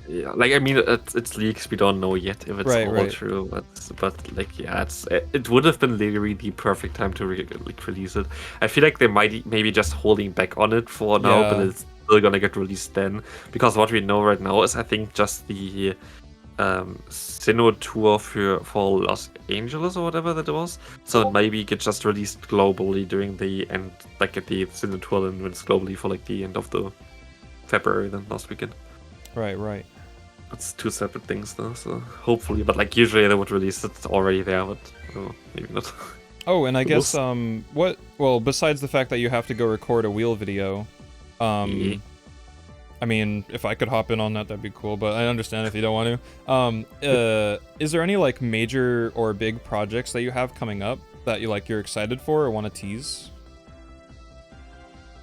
Yeah, like I mean, it's leaks. We don't know yet if it's all true, but like yeah, it would have been literally the perfect time to release it. I feel like they might maybe just holding back on it for now, but it's still gonna get released then, because what we know right now is I think just the Sinnoh tour for Los Angeles or whatever that was. So maybe it gets just released globally during the end, like at the Sinnoh tour, and it's globally for like the end of the February then last weekend. Right. It's two separate things though, so hopefully, but like usually they would release it already there, but maybe not. Oh, and I guess well, besides the fact that you have to go record a wheel video, I mean, if I could hop in on that, that'd be cool, but I understand if you don't want to. Is there any like major or big projects that you have coming up that you're excited for or want to tease?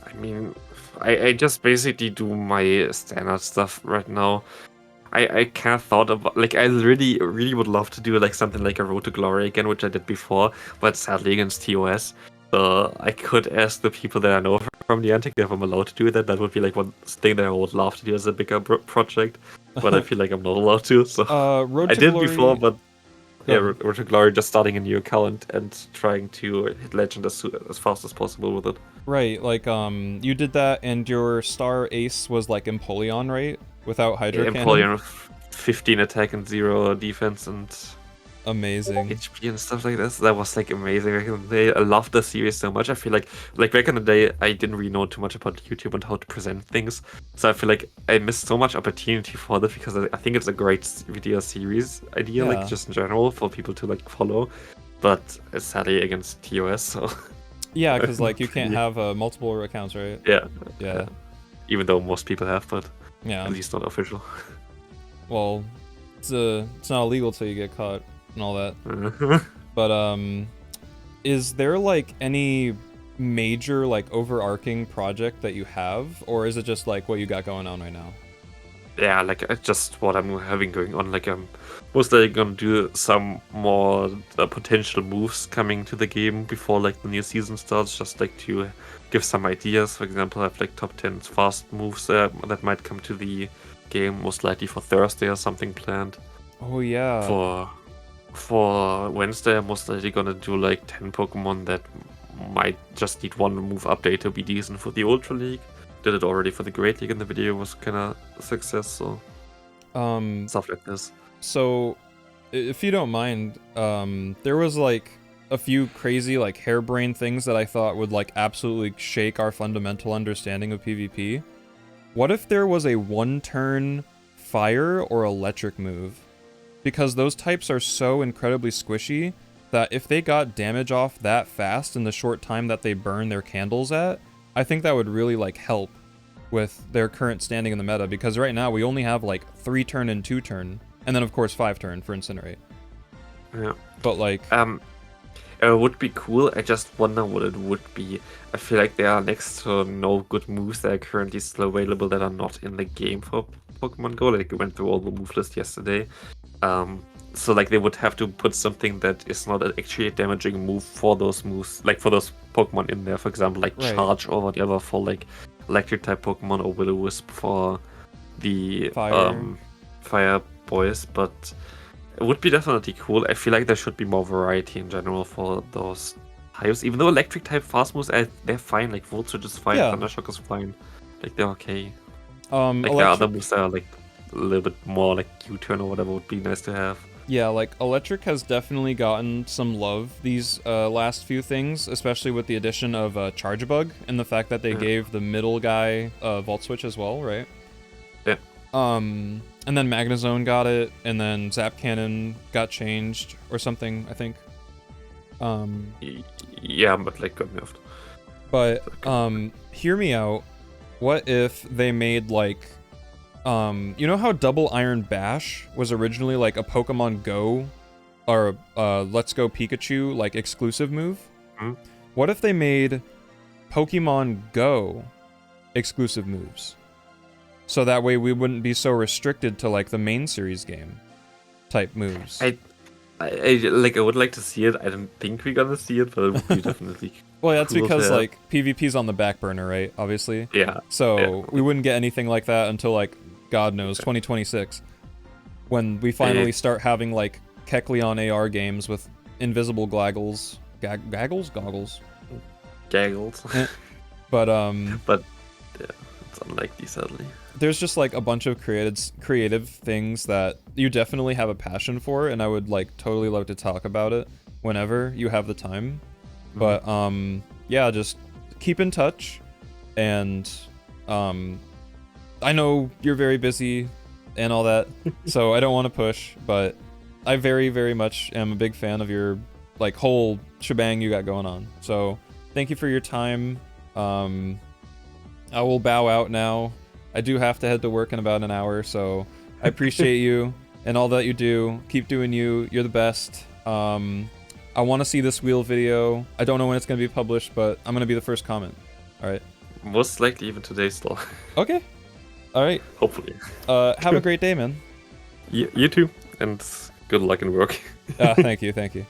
I mean, I just basically do my standard stuff right now. I kind of thought about, like, I really would love to do like something like a Road to Glory again, which I did before, but sadly against TOS. So I could ask the people that I know from the Antic if I'm allowed to do that. That would be like one thing that I would love to do as a bigger project, but I feel like I'm not allowed to. So I did before, but yeah, Road to Glory, just starting a new account and trying to hit Legend as fast as possible with it. Right, like you did that, and your star ace was like Empoleon, right? Without Hydro Cannon. Empoleon, 15 attack and 0 defense, and Amazing. HP and stuff like this. That was like amazing back in the day. I loved the series so much. I feel like back in the day, I didn't really know too much about YouTube and how to present things. So I feel like I missed so much opportunity for that because I think it's a great video series idea, like Yeah. just in general for people to like follow. But it's sadly against TOS, so Yeah, because like you can't Yeah. have multiple accounts, right? yeah. Yeah. Even though most people have, but Yeah. at least not official. Well, it's not illegal till you get caught and all that. But is there like any major like overarching project that you have, or is it just like what you got going on right now? Yeah, like just what I'm having going on. Like I'm most likely gonna do some more potential moves coming to the game before like the new season starts. Just like to give some ideas. For example, I have like top 10 fast moves that might come to the game most likely for Thursday or something planned. Oh yeah. For Wednesday, I'm most likely gonna do like 10 Pokemon that might just need one move update to be decent for the Ultra League. Did it already for the Great League, and the video was kind of a success, so stuff like this. So if you don't mind, there was like a few crazy like harebrained things that I thought would like absolutely shake our fundamental understanding of PvP. What if there was a one-turn fire or electric move? Because those types are so incredibly squishy that if they got damage off that fast in the short time that they burn their candles at, I think that would really like help with their current standing in the meta, because right now we only have like 3-turn and 2-turn, and then of course 5-turn for Incinerate. Yeah. But like it would be cool. I just wonder what it would be. I feel like there are next to no good moves that are currently still available that are not in the game for Pokemon Go. Like, I went through all the move list yesterday. So like they would have to put something that is not actually a damaging move for those moves, like for those Pokemon in there. For example, like Right. Charge or whatever for like Electric type Pokemon, or Will-O-Wisp for the Fire boys. But it would be definitely cool. I feel like there should be more variety in general for those types. Even though Electric type fast moves, they're fine. Like Volt Switch is fine, Yeah. Thundershock is fine. Like they're okay. like Like there are other moves that are like a little bit more like U-turn or whatever would be nice to have. Yeah, like Electric has definitely gotten some love these last few things, especially with the addition of Charge Bug and the fact that they gave the middle guy Volt Switch as well, right? Yeah. And then Magnezone got it, and then Zap Cannon got changed or something, I think. Yeah, but like got nerfed. But hear me out. What if they made like you know how Double Iron Bash was originally like a Pokemon Go or Let's Go Pikachu like exclusive move? Mhm. What if they made Pokemon Go exclusive moves? So that way we wouldn't be so restricted to like the main series game type moves. I would like to see it. I don't think we're gonna see it, but it would be definitely. Well, that's cool because to have. like PvP's on the back burner, right? Obviously. Yeah. So yeah. we wouldn't get anything like that until like God knows 2026, when we finally start having like Kecleon AR games with invisible goggles. Gaggles. But yeah, it's unlikely, sadly. there's just like a bunch of creative things that you definitely have a passion for, and I would like totally love to talk about it whenever you have the time. But yeah, just keep in touch, and I know you're very busy and all that, so I don't want to push, but I very, very much am a big fan of your like whole shebang you got going on. So thank you for your time. I will bow out now. I do have to head to work in about an hour, so I appreciate you and all that you do. Keep doing you. You're the best. I want to see this wheel video. I don't know when it's going to be published, but I'm going to be the first comment. All right. Most likely even today still. Okay. All right. Hopefully. Have a great day, man. You too, and good luck in work. Thank you. Thank you.